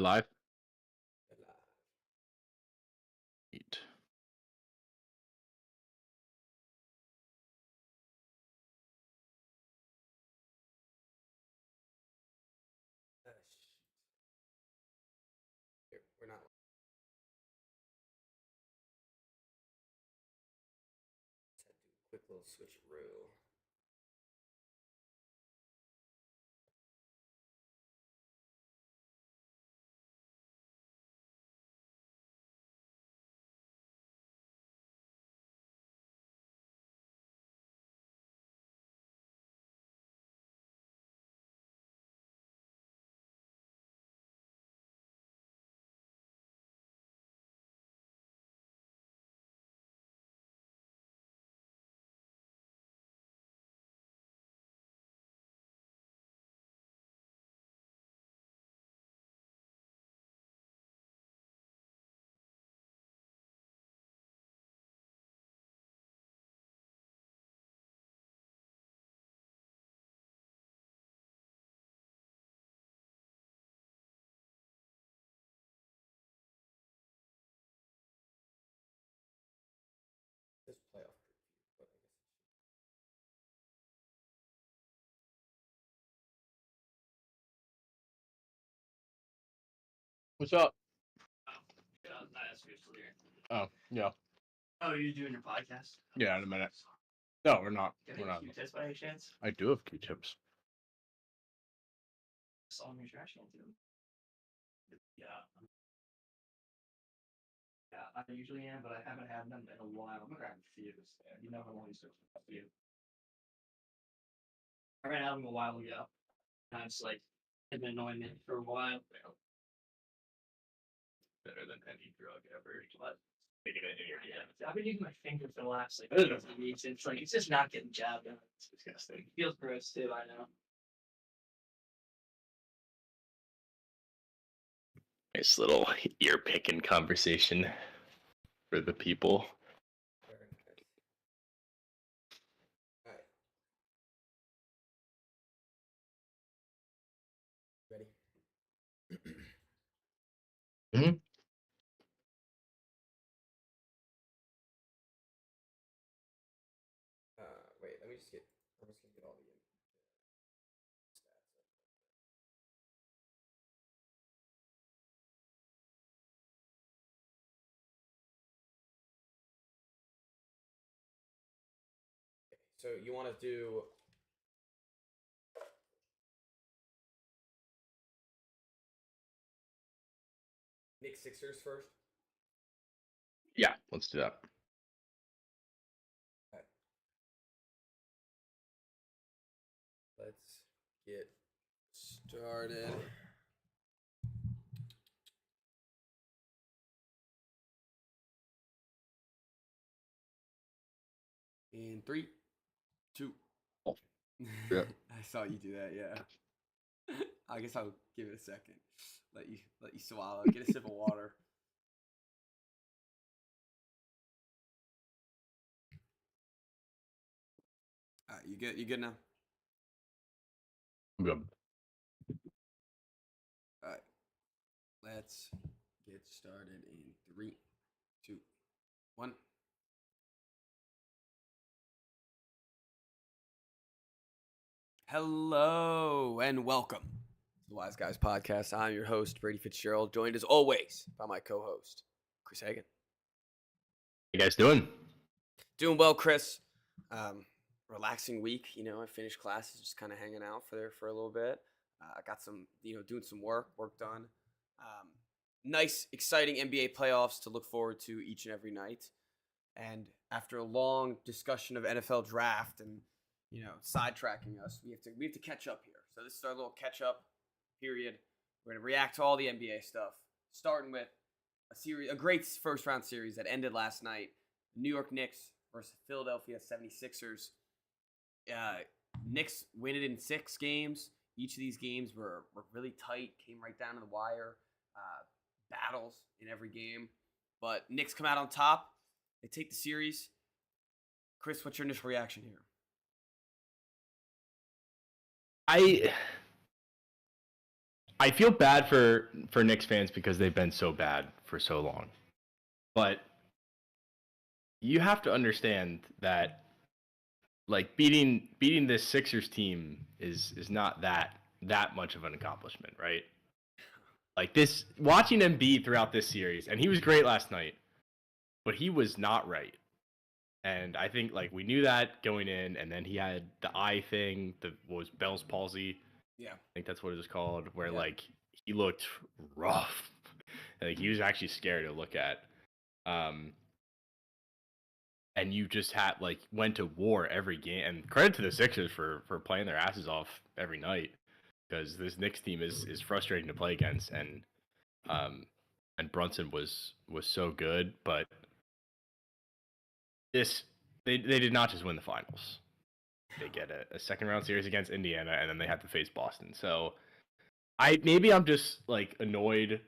We're live. Eight. We're not. Just had to do a quick little switcheroo. This playoff preview, but I guess What's up? That's still here. Oh, yeah. Oh, you're doing your podcast? Yeah, in a minute. No, we're not. Got We're any not. Q-tips by any chance? I do have Q-tips. Saw your trash can too. Yeah. Yeah, I usually am, but I haven't had them in a while. I'm grabbing a few. You know, I'm only searching for a few. I ran out of them a while ago. And I just like, had been annoying me for a while. Better than any drug ever. But yeah, I've been using my finger for the last like 2 weeks. It's like it's just not getting jabbed. It's disgusting. It feels gross too. I know. Nice little ear picking conversation for the people. very nice. All right. Ready? Wait. Let me just get. I'm just gonna get all the stats. Okay, so you want to do Knicks Sixers first? Yeah, let's do that. Okay. Let's get started. In 3, 2. Oh, yeah. I saw you do that. Yeah. I guess I'll give it a second. Let you swallow. Get a sip of water. All right, you good? You good now? I'm good. All right. Let's get started in 3, 2, 1. Hello and welcome to the Wise Guys Podcast. I'm your host, Brady Fitzgerald, joined as always by my co-host, Chris Hagan. How you guys doing? Doing well, Chris. Relaxing week. You know, I finished classes, just kind of hanging out for a little bit. I got some, doing some work done. Nice, exciting NBA playoffs to look forward to each and every night. And after a long discussion of NFL draft and sidetracking us, we have to catch up here. So this is our little catch up period. We're gonna react to all the NBA stuff, starting with a great first round series that ended last night. New York Knicks versus Philadelphia 76ers. Knicks win it in 6 games. Each of these games were really tight, came right down to the wire. Battles in every game. But Knicks come out on top. They take the series. Chris, what's your initial reaction here? I feel bad for Knicks fans because they've been so bad for so long. But you have to understand that like beating this Sixers team is not that much of an accomplishment, right? Like this watching Embiid throughout this series, and he was great last night, but he was not right. And I think like we knew that going in, and then he had the eye thing, what was Bell's palsy. Yeah. I think that's what it was called, where Yeah. like he looked rough. Like he was actually scary to look at. And you just had like went to war every game. And credit to the Sixers for playing their asses off every night, because this Knicks team is frustrating to play against. And Brunson was so good, but they did not just win the finals. They get a second round series against Indiana, and then they have to face Boston. So I'm just like annoyed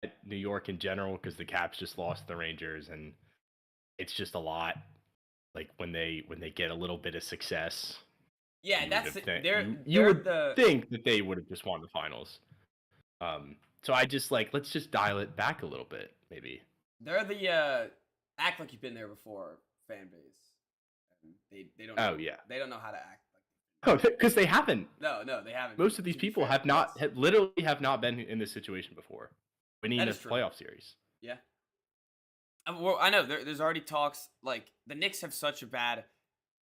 at New York in general because the Caps just lost the Rangers, and it's just a lot. Like when they get a little bit of success. Yeah, you that's would it. think, you They're would the think that they would have just won the finals. So I just like let's just dial it back a little bit, maybe. they're the act like you've been there before fan base. And they don't. Oh know, yeah. They don't know how to act. Oh, because they haven't. No, they haven't. Most of these to be people fair. have not, Yes. literally have not been in this situation before, winning That a is true. playoff series. Yeah. Well, I know there's already talks like the Knicks have such a bad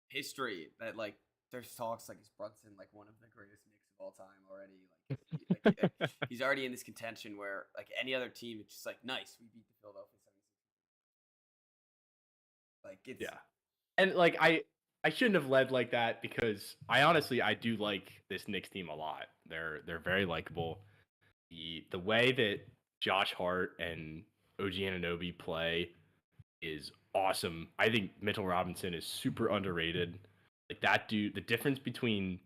history that like there's talks like is Brunson like one of the greatest Knicks of all time already? He's already in this contention where like any other team, it's just like nice, we beat the Philadelphia 76ers. Like it's Yeah, and like I shouldn't have led like that because I do like this Knicks team a lot. They're very likable. The way that Josh Hart and OG Anunoby play is awesome. I think Mitchell Robinson is super underrated. Like that dude, the difference between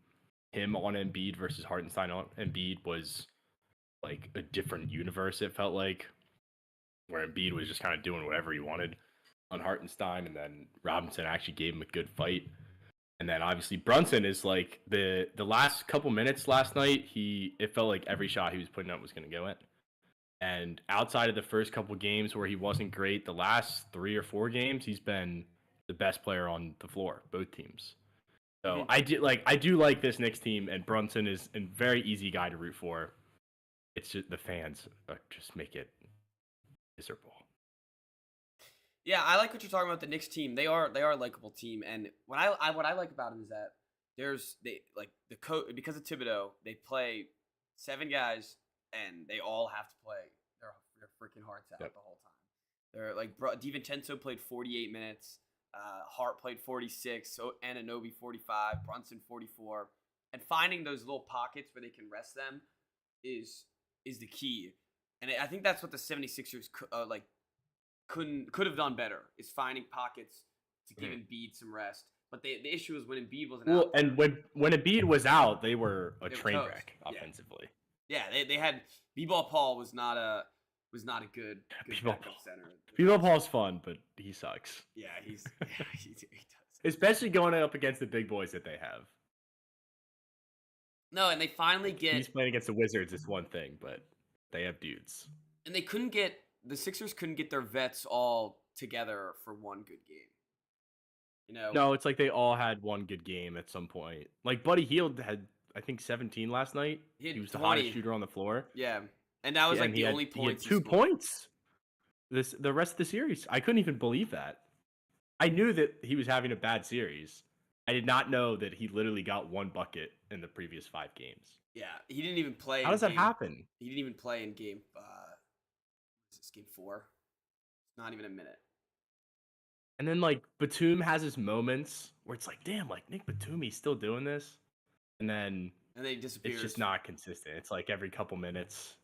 him on Embiid versus Hartenstein on Embiid was like a different universe. It felt like where Embiid was just kind of doing whatever he wanted on Hartenstein, and then Robinson actually gave him a good fight. And then obviously Brunson is like the last couple minutes last night, it felt like every shot he was putting up was going to go in. And outside of the first couple games where he wasn't great, the last 3 or 4 games he's been the best player on the floor, both teams. So I do like this Knicks team, and Brunson is a very easy guy to root for. It's just the fans just make it miserable. Yeah, I like what you're talking about the Knicks team. They are a likable team, and what I like about them is that they like the coach because of Thibodeau. They play 7 guys, and they all have to play their freaking hearts out the whole time. They're like DiVincenzo played 48 minutes, Hart played 46, so Anunoby 45, Brunson 44, and finding those little pockets where they can rest them is the key, and I think that's what the 76ers could have done better is finding pockets to give Embiid some rest. But the issue is when Embiid wasn't out. And when Embiid was out, they were a They were train toast. wreck offensively. Yeah, they had B-Ball Paul was not a good B-Ball backup Paul. center. B-Ball Paul's fun, but he sucks. Yeah, he does. Especially going up against the big boys that they have. No, and they finally get. He's playing against the Wizards is one thing, but they have dudes. And they couldn't get the Sixers couldn't get their vets all together for one good game. You know. No, it's like they all had one good game at some point. Like Buddy Hield had, I think, 17 last night. He was the 20. hottest shooter on the floor. Yeah, and that was like the only points. points. He had 2 points. The rest of the series, I couldn't even believe that. I knew that he was having a bad series. I did not know that he literally got 1 bucket in the previous 5 games. Yeah, he didn't even play. How does that happen? He didn't even play in game. Is this game 4? Not even a minute. And then like Batum has his moments where it's like, damn, like Nick Batum, he's still doing this, and then they disappear. it's just not consistent. It's like every couple minutes,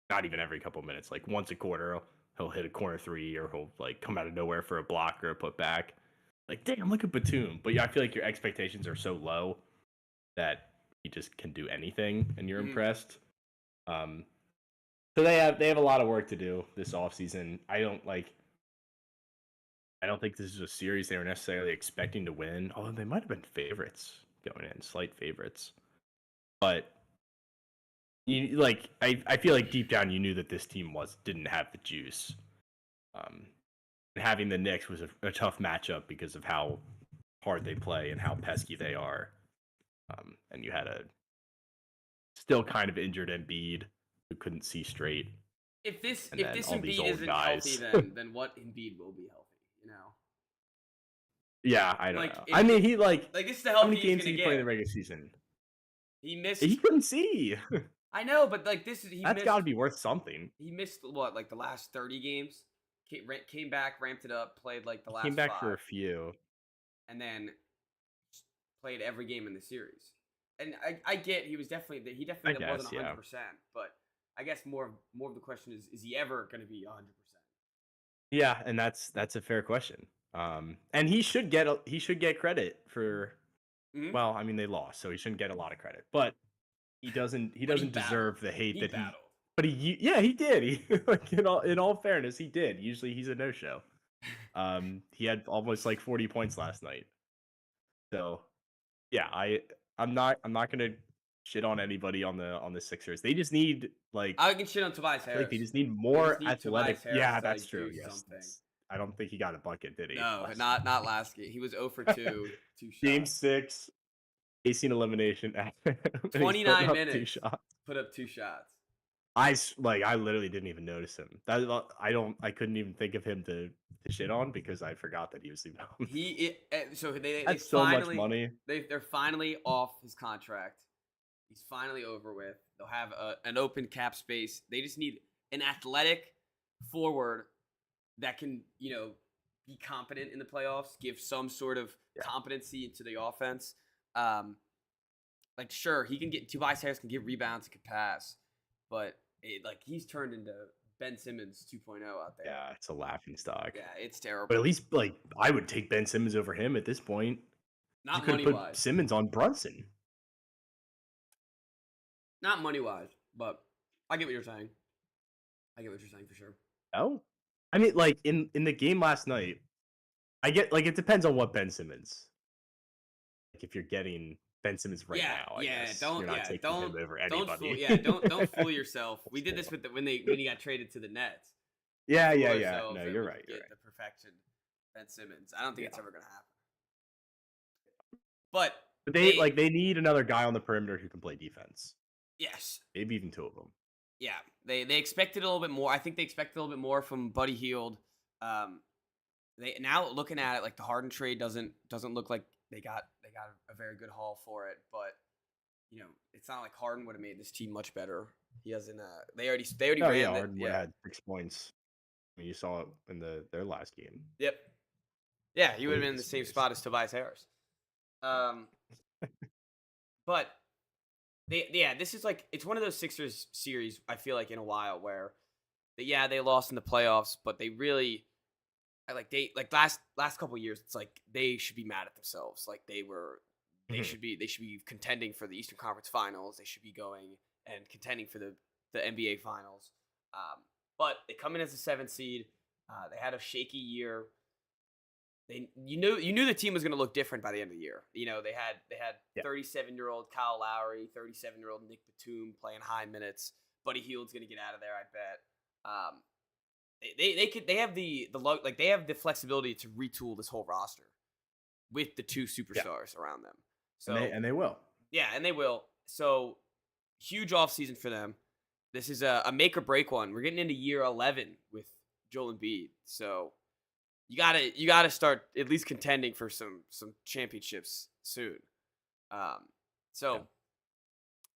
not even every couple minutes, like once a quarter, he'll hit a corner 3 or he'll like come out of nowhere for a block or a putback. Like, damn, look at Batum. But yeah, I feel like your expectations are so low that he just can do anything and you're impressed. So they have a lot of work to do this offseason. I don't think this is a series they were necessarily expecting to win, although they might have been favorites going in, slight favorites. But you like I feel like deep down you knew that this team didn't have the juice. And having the Knicks was a tough matchup because of how hard they play and how pesky they are. And you had a still kind of injured Embiid who couldn't see straight. If this And if then this all these Embiid old isn't guys. healthy, then what Embiid will be healthy? You know, Yeah, I don't Like, know. if I mean, it- he like like this is the how many healthy he's games did gonna he play in the get. regular season? He missed. He couldn't see. I know, but like this is he That's missed. got to be worth something. He missed what, like the last 30 games. Came back, ramped it up, played like the last Came back 5, for a few. and then played every game in the series. And I get he definitely guess, wasn't 100%, yeah. but I guess more of the question is he ever going to be 100%? Yeah, and that's a fair question. And he should get credit for. Mhm. Well, I mean they lost, so he shouldn't get a lot of credit. But he doesn't But he deserve the hate He that battled. But he did. He like in all fairness, he did. Usually he's a no show. He had almost like 40 points last night. So yeah, I'm not gonna shit on anybody on the Sixers. They just need like I can shit on Tobias I feel Harris. like they just need more need athletic. Tobias Harris Yeah, to, that's like, true. do Yes, something. I don't think he got a bucket, did he? No, last not last game. He was 0 for 2, 2 shots. Game 6, AC elimination. and he's putting 29 up 2 minutes. shots. Put up 2 shots. I literally didn't even notice him. I couldn't even think of him to shit on because I forgot that he was leaving home. So they That's so finally, much money. They're finally off his contract. He's finally over with. They'll have an open cap space. They just need an athletic forward that can, be competent in the playoffs, give some sort of competency into the offense. Like, sure, Tobias Harris can give rebounds, can pass, but he's turned into Ben Simmons 2.0 out there. Yeah, it's a laughing stock. Yeah, it's terrible. But at least I would take Ben Simmons over him at this point. Not you could money put wise. Simmons on Brunson. Not money wise, but I get what you're saying. I get what you're saying for sure. Oh, I mean, like in the game last night, I get it depends on what Ben Simmons. Like if you're getting Ben Simmons right now, I guess you're not taking him over anybody. Don't fool yourself. We did this when he got traded to the Nets. Yeah. Fool No, ourselves that you're we right. could You're get right. the perfection Ben Simmons. I don't think it's ever gonna happen. But they need another guy on the perimeter who can play defense. Yes. Maybe even 2 of them. Yeah, they expected a little bit more. I think they expected a little bit more from Buddy Hield. They now looking at it, like the Harden trade doesn't look like they got a very good haul for it. But it's not like Harden would have made this team much better. He hasn't. They already Oh ran yeah, it. Harden would have had 6 points. I mean, you saw it in their last game. Yep. Yeah, he would have been in the This same is- spot as Tobias Harris. But this is it's one of those Sixers series I feel like in a while where they lost in the playoffs, but they really last couple years it's like they should be mad at themselves. Like they should be contending for the Eastern Conference Finals. They should be going and contending for the NBA Finals. But they come in as a 7th seed. They had a shaky year. You knew the team was going to look different by the end of the year. They had 37-year-old Kyle Lowry, 37-year-old Nick Batum playing high minutes. Buddy Hield's going to get out of there, I bet. They have they have the flexibility to retool this whole roster with the 2 superstars around them. So and they will. Yeah, and they will. So huge offseason for them. This is a make or break one. We're getting into year 11 with Joel Embiid. So you gotta start at least contending for some championships soon.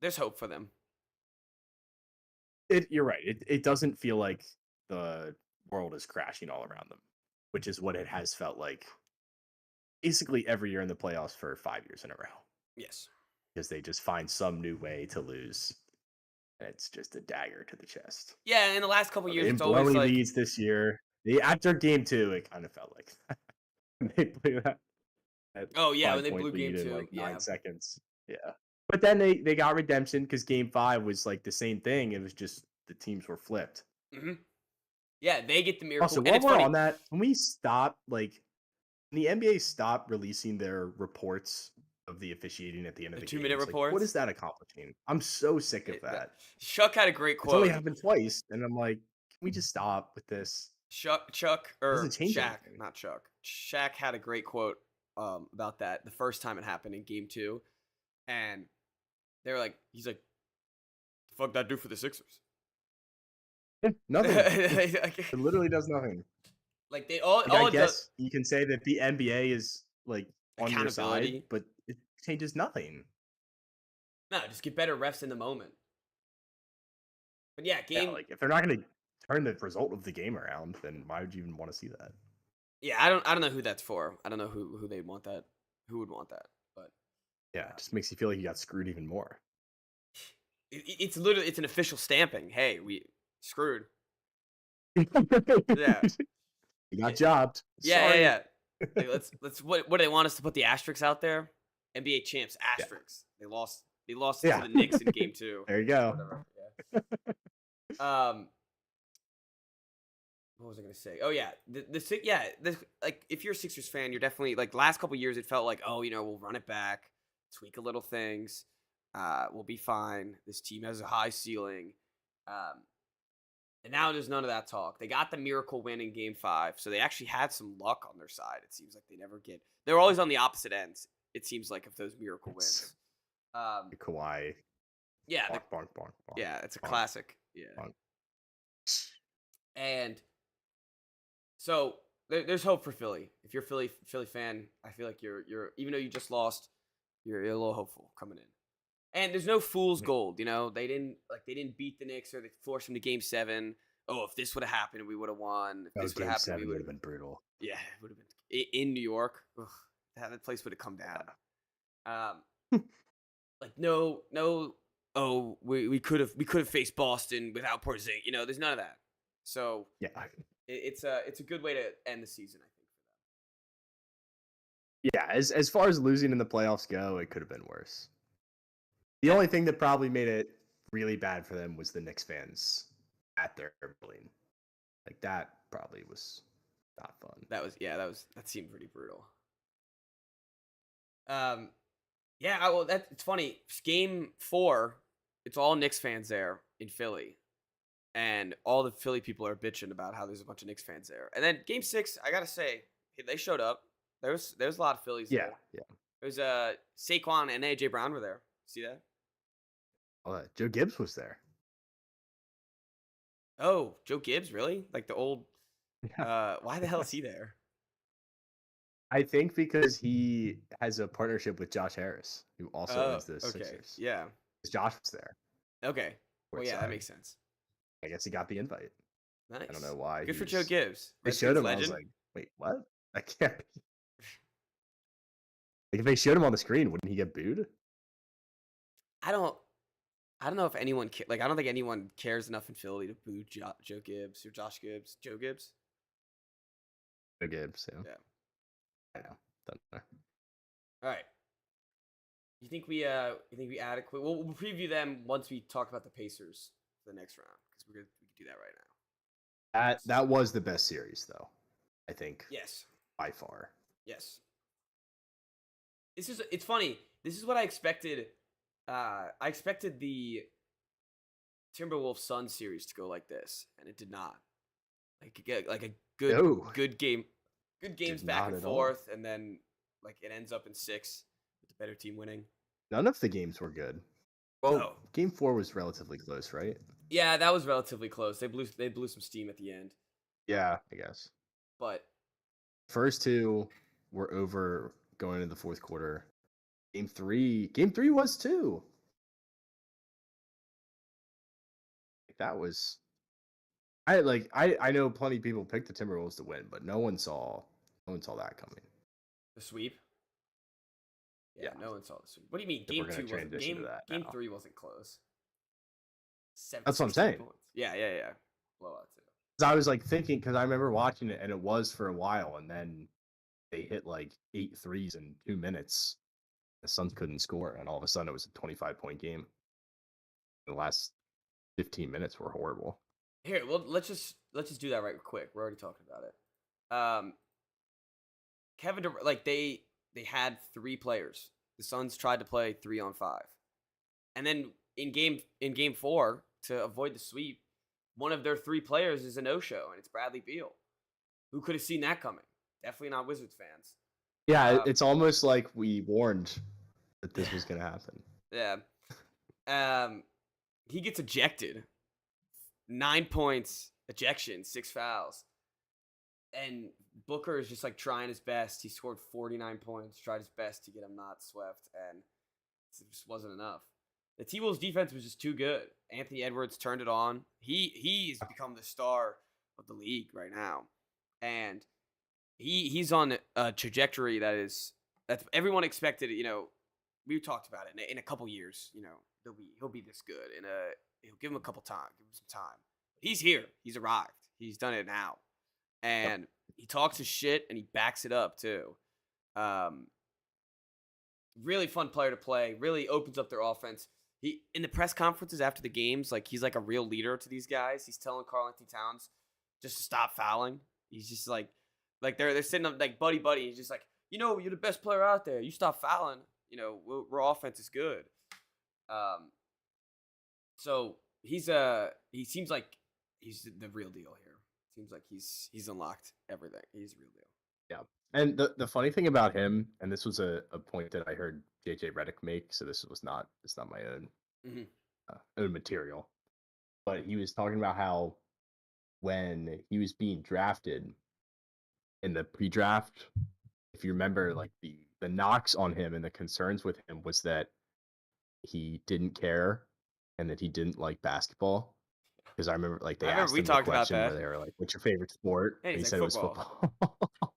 There's hope for them. You're right. It doesn't feel like the world is crashing all around them, which is what it has felt like basically every year in the playoffs for 5 years in a row. Yes. Because they just find some new way to lose. And it's just a dagger to the chest. Yeah, in the last couple years, In it's always blowing like leads this year. After game 2, it kind of felt like they blew that. Oh yeah, when they 5-point blew game lead in 2, like 9 yeah. seconds. Yeah. But then they got redemption because game 5 was like the same thing. It was just the teams were flipped. Mm-hmm. Yeah, they get the miracle. Also, and while it's we're funny. on that, when we stop, when the NBA stopped releasing their reports of the officiating at the end of The the 2-minute game. It's like, what reports? is that accomplishing? I'm so sick of It- that. Shuck had a great It's only quote. happened twice, and I'm like, can we just stop with this? Chuck Doesn't or change Shaq, anything. not Chuck. Shaq had a great quote about that the first time it happened in game 2. And they were like, he's like, the fuck that do for the Sixers? Nothing. It like literally does nothing. they all Like, all I it guess does you can say that the NBA is like on your side, accountability. but it changes nothing. No, just get better refs in the moment. But yeah, Yeah, game like if they're not going to turn the result of the game around, then why would you even want to see that? yeah, I don't know who that's for. I don't know who they'd want that. Who would want that? But Yeah, it just makes you feel like you got screwed even more. it's literally it's an official stamping. Hey, we screwed. Yeah. You got jobbed. Yeah, Sorry. yeah. Like, let's what do they want us to put the asterisks out there? NBA champs asterisks. They lost it Yeah. to the Knicks in game 2. There you go. Whatever. Yeah. What was I gonna say? Oh yeah, like if you're a Sixers fan, you're definitely like last couple years. It felt like we'll run it back, tweak a little things, we'll be fine. This team has a high ceiling, and now there's none of that talk. They got the miracle win in Game 5, so they actually had some luck on their side. It seems like they never get. They're always on the opposite ends. It seems like of those miracle wins. The Kawhi. Yeah, Bonk, bonk, bonk, bonk, yeah, it's a bonk, classic. Yeah, bonk. and so there's hope for Philly. If you're a Philly fan, I feel like you're even though you just lost, you're a little hopeful coming in. And there's no fool's gold, They didn't beat the Knicks or they forced them to Game 7. Oh, if this would have happened, we would have won. If this would Game have happened, 7 we would would have been brutal. Yeah, it would have been in New York. Ugh, that place would have come down. Like no. Oh, we could have faced Boston without Porzingis. There's none of that. So Yeah. it's a good way to end the season, I think. Yeah, as far as losing in the playoffs go, it could have been worse. The only thing that probably made it really bad for them was the Knicks fans at their building. Like that probably was not fun. That seemed pretty brutal. It's funny. Game 4, it's all Knicks fans there in Philly, and all the Philly people are bitching about how there's a bunch of Knicks fans there. And then Game 6, I gotta say, they showed up. There's a lot of Phillies Yeah, there. yeah. There's Saquon and AJ Brown were there. See that? Joe Gibbs was there. Oh, Joe Gibbs, really? Like the old. Yeah. Why the hell is he there? I think because he has a partnership with Josh Harris, who also owns the Okay. Sixers. Yeah. Josh was there. Okay. Well, yeah, that Courtside. makes sense. I guess he got the invite. Nice. I don't know why. Good he for was- Joe Gibbs. They Redskins showed him. legend. I was like, wait, what? I can't be. Like if they showed him on the screen, wouldn't he get booed? I don't know if anyone I don't think anyone cares enough in Philly to boo Joe Gibbs or Josh Gibbs. Joe Gibbs. Joe Gibbs. Yeah. Yeah. I know. Don't know. All right. You think we adequate? We'll preview them once we talk about the Pacers for the next round because we can do that right now. That was the best series, though. I think. Yes. By far. Yes. It's funny. This is what I expected. I expected the Timberwolves Suns series to go like this, and it did not. Like a good game, good games Did back not and at all. forth, and then like it ends up in 6 with the better team winning. None of the games were good. Well, No. Game 4 was relatively close, right? Yeah, that was relatively close. They blew some steam at the end, Yeah, I guess. but First 2 were over going into the fourth quarter. Game 3 was too. That was. I know plenty of people picked the Timberwolves to win, but no one saw that coming. the sweep. Yeah, Yeah. no one saw the sweep. What do you mean? If we're Game gonna 2 wasn't transition to that game now. 3 wasn't close. That's what I'm 16 saying. points. Yeah. Blowout too. 'Cause I was like thinking, because I remember watching it and it was for a while, and then they hit like 8 threes in 2 minutes. The Suns couldn't score, and all of a sudden it was a 25-point game. The last 15 minutes were horrible. Here, well, let's just do that right quick. We're already talking about it. Kevin Durant, they had 3 players the Suns tried to play 3-on-5. And then in game 4, to avoid the sweep, one of their 3 players is a no-show, and it's Bradley Beal. Who could have seen that coming? Definitely not Wizards fans. Yeah, it's almost like we warned that this was going to happen. Yeah. He gets ejected. 9 points, ejection, 6 fouls. And Booker is just like trying his best. He scored 49 points, tried his best to get him not swept, and it just wasn't enough. The T-Wolves defense was just too good. Anthony Edwards turned it on. He's become the star of the league right now. And he's on a trajectory that everyone expected, we talked about it in a couple years, he'll be this good, and he'll give him some time. He's here. He's arrived. He's done it now. And he talks his shit and he backs it up too. Really fun player to play. Really opens up their offense. He in the press conferences after the games, like he's like a real leader to these guys. He's telling Karl-Anthony Towns just to stop fouling. He's just like they're sitting up like buddy. He's just like, you're the best player out there. You stop fouling. Our offense is good. So he seems like he's the real deal here. Seems like he's unlocked everything. He's a real deal. Yeah. And the funny thing about him, and this was a point that I heard JJ Redick make, so it's not my own own material, but he was talking about how when he was being drafted in the pre-draft, if you remember, like the knocks on him and the concerns with him was that he didn't care and that he didn't like basketball. Because I remember, like, they asked him the question where they were like, "What's your favorite sport?" And he he's said like, it was football.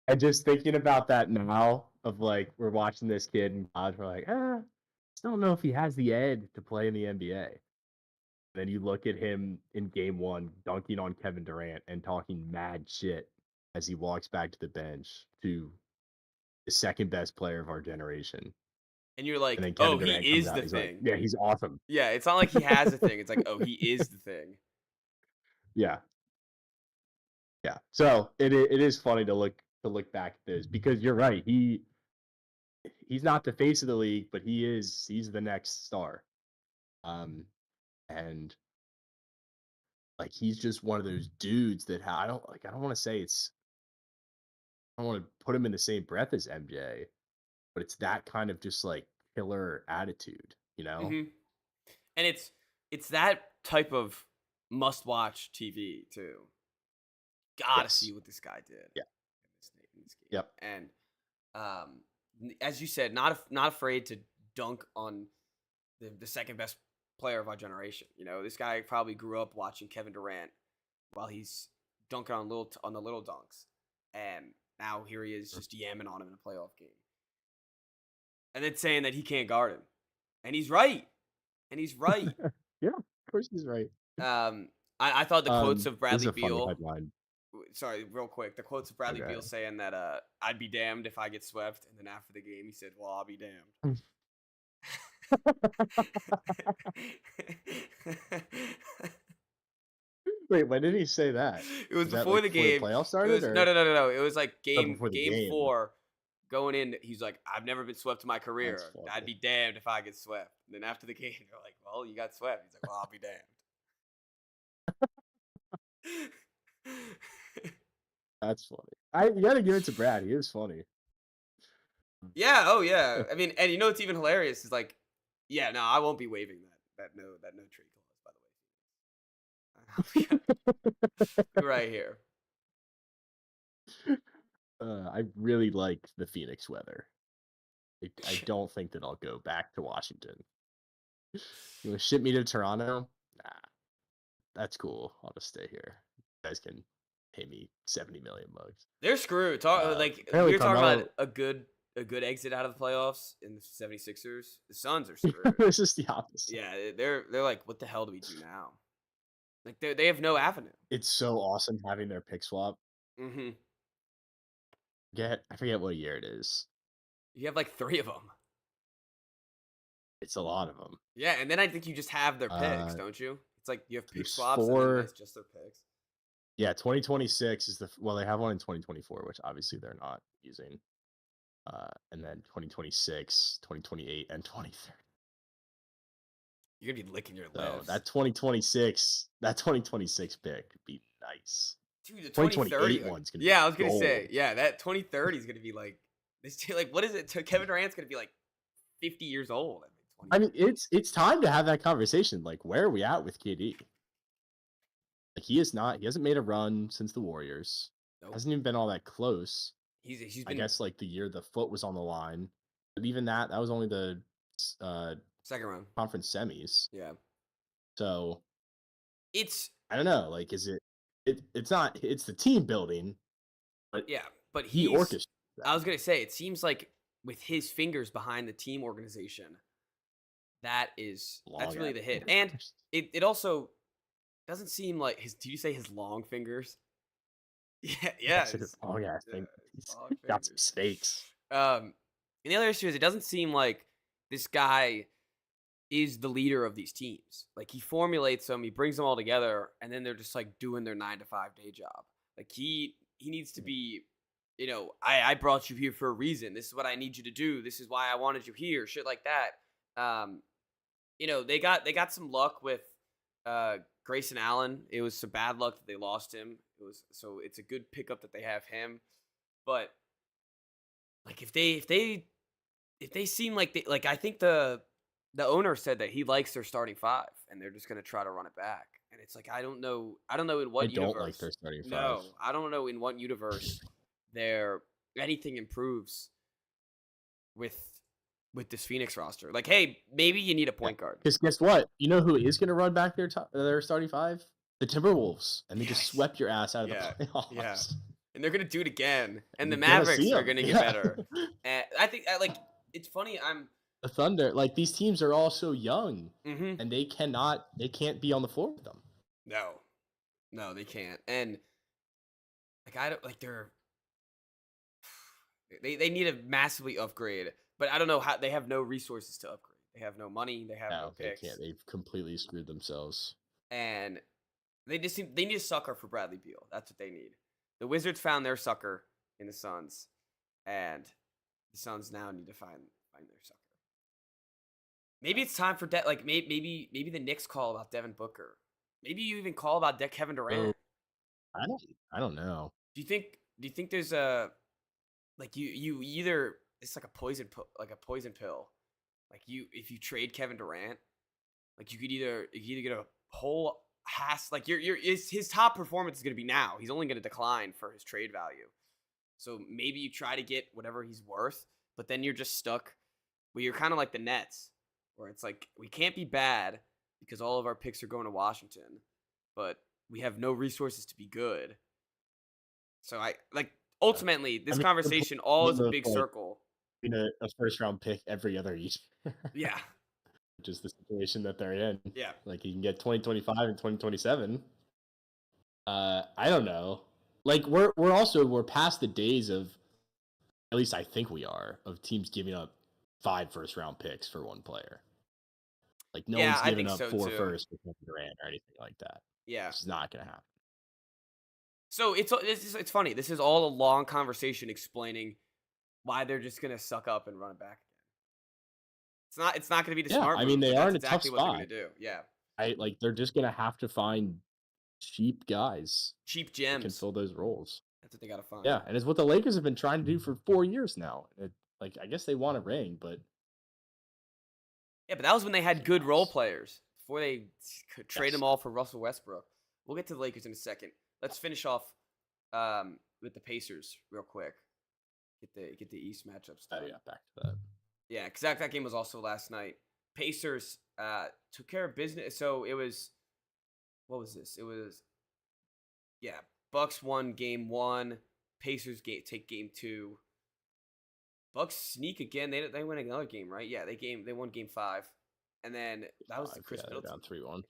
And just thinking about that now, of like, we're watching this kid in college, we're like, still don't know if he has the edge to play in the NBA. Then you look at him in game 1, dunking on Kevin Durant and talking mad shit as he walks back to the bench to the second best player of our generation. And you're like, And then Kevin he Durant is comes out, the he's thing. like, yeah, he's awesome. Yeah, it's not like he has a thing. It's like, he is the thing. Yeah. Yeah. So it is funny to look back at this, because you're right. He's not the face of the league, but he's the next star. And like, he's just one of those dudes that I don't want to say I don't want to put him in the same breath as MJ, but it's that kind of just like killer attitude, And it's that type of must-watch TV too. Gotta see what this guy did. Yeah. In this game. Yep. And as you said, not afraid to dunk on the second best player of our generation. This guy probably grew up watching Kevin Durant while he's dunking on the little dunks, and now here he is just yamming on him in a playoff game, and then saying that he can't guard him, and he's right. Yeah, of course he's right. I thought the quotes of Bradley Beal. Sorry, real quick. The quotes of Bradley Beal saying that I'd be damned if I get swept, and then after the game he said, "Well, I'll be damned." Wait, when did he say that? It was before the game. The playoff started? No. It was like game game 4 going in. He's like, "I've never been swept in my career. I'd be damned if I get swept." And then after the game, they're like, "Well, you got swept." He's like, "Well, I'll be damned." That's funny. You gotta give it to Brad. He is funny. Yeah. Oh, yeah. I mean, and what's even hilarious is like, yeah, no, I won't be waiving that no trade clause, by the way. Right here. I really like the Phoenix weather. I don't think that I'll go back to Washington. You want to ship me to Toronto? Nah, that's cool. I'll just stay here. You guys can pay me $70 million. They're screwed. You're talking about a good exit out of the playoffs in the 76ers. The Suns are screwed. This is the opposite. Yeah, they're like, what the hell do we do now? Like they have no avenue. It's so awesome having their pick swap. Mm-hmm. I forget what year it is. You have like 3 of them. It's a lot of them. Yeah, and then I think you just have their picks, don't you? It's like you have pick swaps 4, and then it's just their picks. Yeah, 2026 is they have one in 2024, which obviously they're not using. and then 2026, 2028, and 2030. You're gonna be licking your So lips. that 2026 pick could be nice. Dude, the 2028 2030 one's gonna Yeah, be I was gonna say, gold. yeah, that 2030 is gonna be like this. Like, what is it? Kevin Durant's gonna be like 50 years old. I mean, it's time to have that conversation. Like, where are we at with KD? Like, he hasn't made a run since the Warriors. Nope. Hasn't even been all that close. He's I been guess like the year the foot was on the line, but even that was only the second round. conference semis. Yeah, So it's I don't know. Like, is it? It's not. It's the team building, but yeah, but he orchestrates that. I was gonna say, it seems like with his fingers behind the team organization, that's really the hit. And it also doesn't seem like his. Did you say his long fingers? Yeah. Long ass thing. long He's got some fingers. stakes. And the other issue is it doesn't seem like this guy is the leader of these teams. Like, he formulates them, he brings them all together, and then they're just like doing their 9-to-5 day job. Like, he needs to be, I brought you here for a reason. This is what I need you to do. This is why I wanted you here. Shit like that. They got some luck with Grayson Allen. It was some bad luck that they lost him. It's a good pickup that they have him. But like, if they seem like I think the owner said that he likes their starting five and they're just gonna try to run it back. And it's like, I don't know in what universe. Don't like their starting five. No, I don't know in what universe anything improves with this Phoenix roster. Like, hey, maybe you need a point guard. Because guess what? You know who is going to run back their starting five? The Timberwolves, and they just swept your ass out of the playoffs. Yeah. And they're gonna do it again. And the You're gonna Mavericks see are 'em. gonna get better. And I think it's funny. The Thunder, like, these teams are all so young, Mhm. and they can't be on the floor with them. No, they can't. And like, I don't like they need to massively upgrade, but I don't know how. They have no resources to upgrade. They have no money. They have no they picks. can't. They've completely screwed themselves. And they need a sucker for Bradley Beal. That's what they need. The Wizards found their sucker in the Suns, and the Suns now need to find their sucker. Maybe it's time for maybe the Knicks call about Devin Booker. Maybe you even call about Kevin Durant. I don't know. Do you think there's a you either it's like a poison pill, like if you trade Kevin Durant, like you could either get a whole his top performance is going to be now. He's only going to decline for his trade value. So maybe you try to get whatever he's worth, but then you're just stuck. Well, you're kind of like the Nets, where it's like, we can't be bad because all of our picks are going to Washington, but we have no resources to be good. So ultimately this conversation all is a big circle. A first round pick every other year. Yeah. Which is the situation that they're in. Yeah. Like, you can get 2025 and 2027. I don't know. Like, we're past the days of, at least I think we are, of teams giving up 5 first round picks for one player. Like, no one's giving up 4 firsts for Kevin Durant or anything like that. Yeah. It's not gonna happen. So it's funny. This is all a long conversation explaining why they're just gonna suck up and run it back again. It's not gonna be the smart move. I mean, they are in a exactly tough what spot. they're gonna do. Yeah. They're just gonna have to find cheap guys, cheap that gems, can fill those roles. That's what they gotta find. Yeah, and it's what the Lakers have been trying to do for 4 years now. I guess they want a ring, but yeah, but that was when they had good role players before they could trade them all for Russell Westbrook. We'll get to the Lakers in a second. Let's finish off with the Pacers real quick. Get the East matchups done. Oh yeah, back to that. Yeah, because that game was also last night. Pacers took care of business. So it was, what was this? It was, Bucks won game 1. Pacers take game 2. Bucks sneak again. They win another game, right? Yeah, they won game 5, and then that was the Chris Middleton. Down 3-1.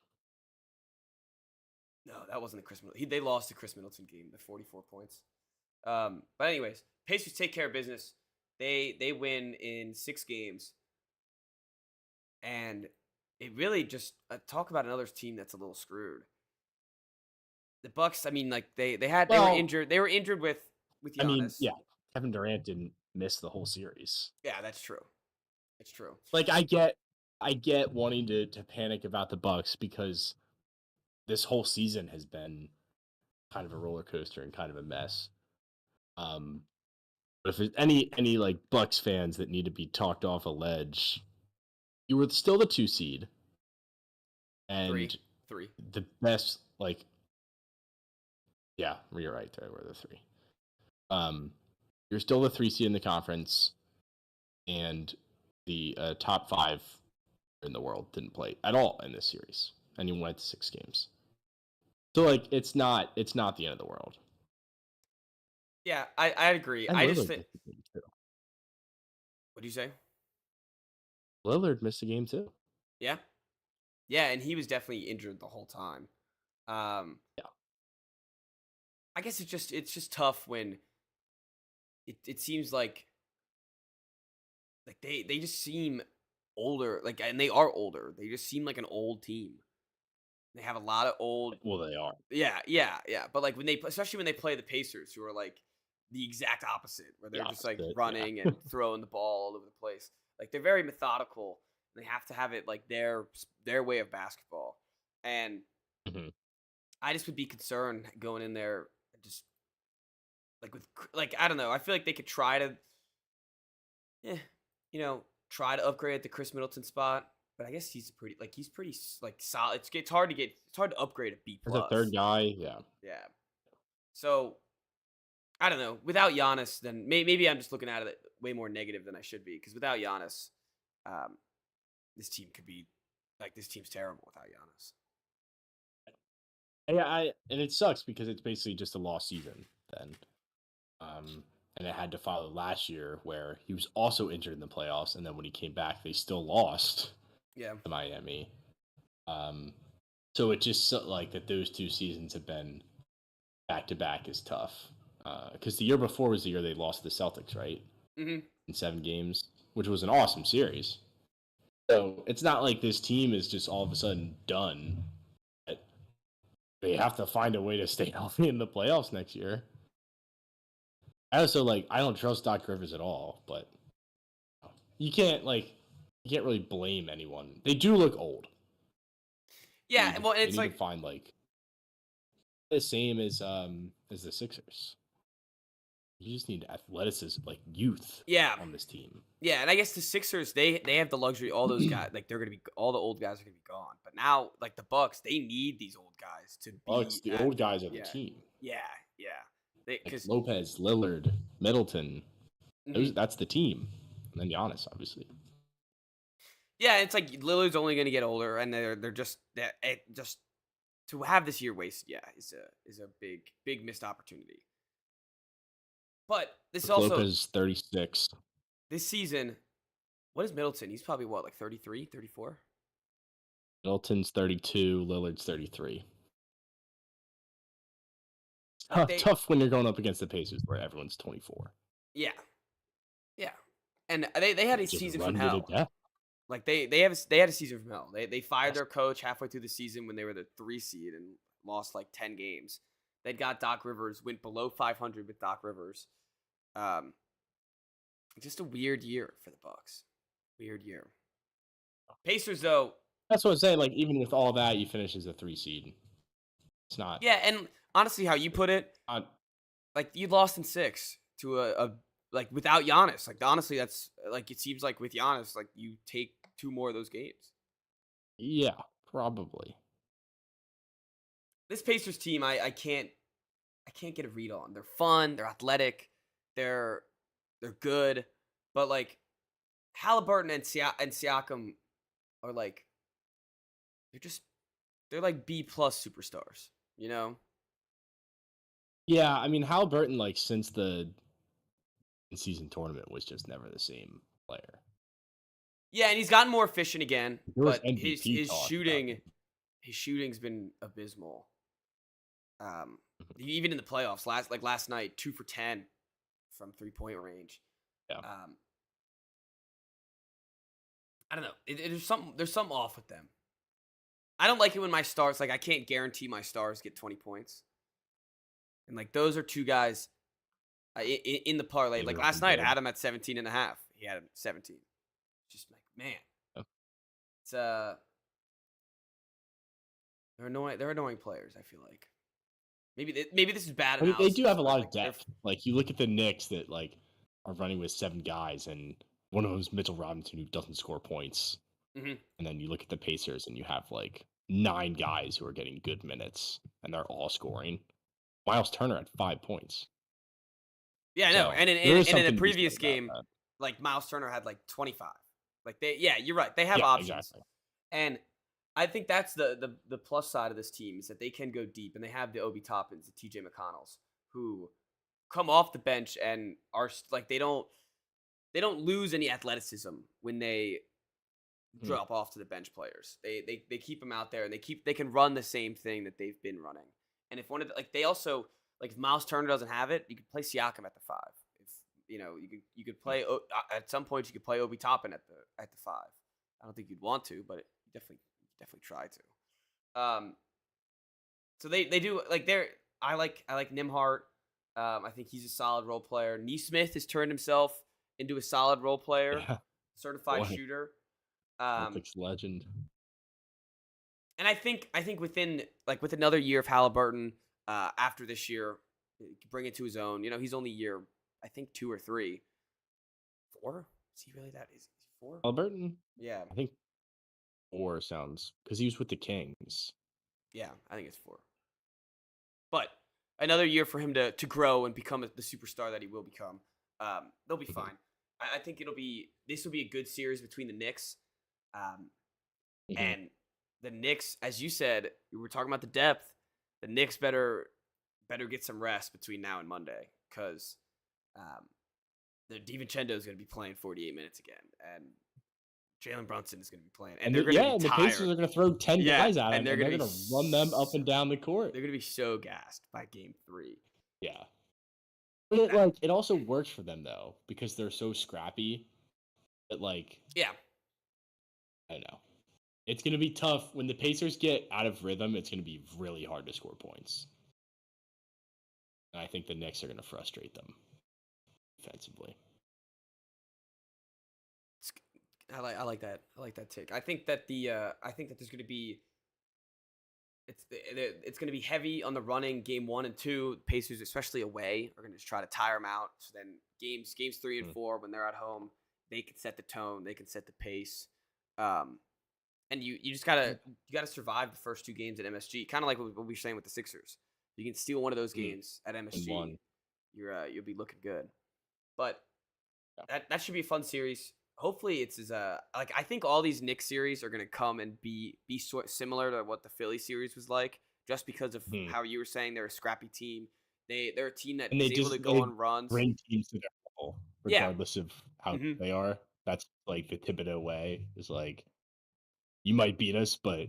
No, that wasn't the Chris Middleton. They lost the Chris Middleton game, the 44 points. But anyways, Pacers take care of business. They win in 6 games, and it really just talk about another team that's a little screwed. The Bucks, I mean, like they were injured. They were injured with Giannis. I mean, Kevin Durant didn't miss the whole series. Yeah, that's true. It's true. Like I get wanting to panic about the Bucks because this whole season has been kind of a roller coaster and kind of a mess. But if there's any like Bucks fans that need to be talked off a ledge, you were still the 2 seed and Three. the best like yeah, you're right there. We're the 3. You're still the 3 seed in the conference, and the top 5 in the world didn't play at all in this series, and you went to 6 games. So like, it's not the end of the world. Yeah, I agree. And I Lillard just think. missed a game too. What do you say? Lillard missed a game too. Yeah, yeah, and he was definitely injured the whole time. Yeah. I guess it's just tough when it seems like they just seem older, like, and they are older. They just seem like an old team. They have a lot of old. Well, they are. Yeah. But like especially when they play the Pacers, who are like the exact opposite, where they're just like Opposite, yeah. running and throwing the ball all over the place. Like they're very methodical. They have to have it like their way of basketball, and Mhm. I just would be concerned going in there, just like with like I don't know. I feel like they could try to, try to upgrade at the Chris Middleton spot. But I guess he's pretty like solid. It's hard to upgrade a B As plus. a third guy, yeah. Yeah. So I don't know. Without Giannis, then maybe I'm just looking at it way more negative than I should be. Because without Giannis, this team could be like this team's terrible without Giannis. Yeah, and it sucks because it's basically just a lost season then. And it had to follow last year where he was also injured in the playoffs, and then when he came back, they still lost Yeah. to Miami. So it just like that those 2 seasons have been back to back is tough. Because the year before was the year they lost to the Celtics, right? Mm-hmm. In 7 games, which was an awesome series. So it's not like this team is just all of a sudden done. They have to find a way to stay healthy in the playoffs next year. I also I don't trust Doc Rivers at all, but you can't really blame anyone. They do look old. Yeah, well, they it's need like to find the same as the Sixers. You just need athleticism, like youth, on this team. Yeah, and I guess the Sixers they have the luxury. All those guys, like they're gonna be all the old guys are gonna be gone. But now, like the Bucks, they need these old guys to be. The old guys are the team. Yeah. Because Lopez, Lillard, Middleton, Mhm. that's the team. And then Giannis, obviously. Yeah, it's like Lillard's only going to get older, and they're just to have this year wasted. Yeah, is a big missed opportunity. But this also Lopez 36. this season. What is Middleton? He's probably what, like 33, 34? Middleton's 32, Lillard's 33. They- Tough when you're going up against the Pacers where everyone's 24. Yeah, and they had a Just season run from you to hell. death. Like they had a season from hell. They fired their coach halfway through the season when they were the 3 seed and lost like 10 games. They got Doc Rivers, went below 500 with Doc Rivers. Just a weird year for the Bucks. Weird year. Pacers though. That's what I'm saying. Like even with all that, you finish as a 3 seed. It's not. Yeah, and honestly, how you put it, like you lost in 6 to a like without Giannis. Like honestly, that's like it seems like with Giannis, like you take 2 more of those games. Yeah, probably. This Pacers team, I can't get a read on. They're fun, they're athletic, they're good, but like Halliburton and Siakam are like they're like B plus superstars, you know? Yeah, I mean Halliburton, like since the in-season tournament, was just never the same player. Yeah, and he's gotten more efficient again, There was but MVP his talk about shooting him. his shooting's been abysmal. Even in the playoffs, last night, 2 for 10 from 3-point range. Yeah. I don't know. There's something off with them. I don't like it when my stars, like I can't guarantee my stars get 20 points. And like those are 2 guys in the parlay. They Like were last night, I good. had him at 17.5. He had him 17. Just like, man, Oh. it's they're annoying. They're annoying players. I feel like maybe this is bad But they do analysis, have a but lot like of depth. Like you look at the Knicks that like are running with 7 guys, and one of them is Mitchell Robinson who doesn't score points. Mhm. And then you look at the Pacers and you have like 9 guys who are getting good minutes, and they're all scoring. Miles Turner had 5 points. Yeah, I know. So, And there in is in a something to be previous said about game, that. like Miles Turner had like 25. Like yeah, you're right. They have Yeah, options. exactly. And I think that's the plus side of this team is that they can go deep, and they have the Obi Toppins, the TJ McConnells, who come off the bench and are like they don't lose any athleticism when they Hmm. drop off to the bench players. They keep them out there, and they can run the same thing that they've been running. And if one of the, like they also like if Miles Turner doesn't have it, you could play Siakam at the 5. If you could play at some point you could play Obi Toppin at the 5. I don't think you'd want to, but you definitely try to. So they do like they're I like Nimhart. I think he's a solid role player. Neesmith has turned himself into a solid role player, Yeah, certified boy. shooter. Celtics legend. And I think within with another year of Halliburton, after this year, bring it to his own. He's only year I think 2 or 3, 4. Is he really that? Is he 4? Halliburton, Yeah, I think 4 sounds because he was with the Kings. yeah, I think it's 4. But another year for him to grow and become the superstar that he will become. They'll be Mhm. fine. I think this will be a good series between the Knicks, Mhm. and the Knicks, as you said, we were talking about the depth. The Knicks better get some rest between now and Monday, because the DiVincenzo is going to be playing 48 minutes again, and Jalen Brunson is going to be playing, and they're going to be and the tired. Pacers are going to throw 10 Yeah, guys at him, and and they're they're gonna going be to run them up and down the court. They're going to be so gassed by game 3. Yeah. But it also works for them though, because they're so scrappy that Yeah, I don't know. It's going to be tough when the Pacers get out of rhythm. It's going to be really hard to score points. And I think the Knicks are going to frustrate them defensively. I like that. I like that take. I think that there's going to be it's going to be heavy on the running game 1 and 2. Pacers, especially away, are going to just try to tire them out. So then games 3 and 4, when they're at home, they can set the tone, they can set the pace. And you just gotta survive the first 2 games at MSG, kind of like what we were saying with the Sixers. You can steal one of those games at MSG, one. you'll be looking good. But Yeah. that should be a fun series. Hopefully, it's as I think all these Knicks series are gonna come and be sort similar to what the Philly series was like, just because of how you were saying they're a scrappy team. They're a team that And is able to go on runs. bring teams to their level, Yeah. regardless of how Mhm. they are. That's like the Thibodeau way. Is like, you might beat us, but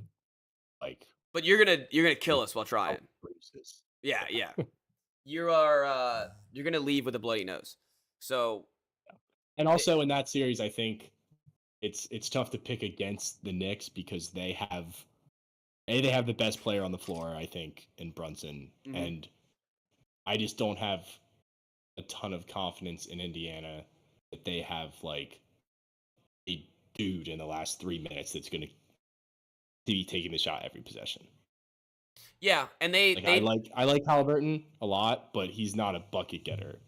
like But you're gonna kill us while out trying. bruises. Yeah. You're gonna leave with a bloody nose. So And also in that series, I think it's tough to pick against the Knicks because they have the best player on the floor, I think, in Brunson, Mhm. and I just don't have a ton of confidence in Indiana that they have like a dude in the last 3 minutes that's going to be taking the shot every possession. yeah, and they I like Halliburton a lot, but he's not a bucket getter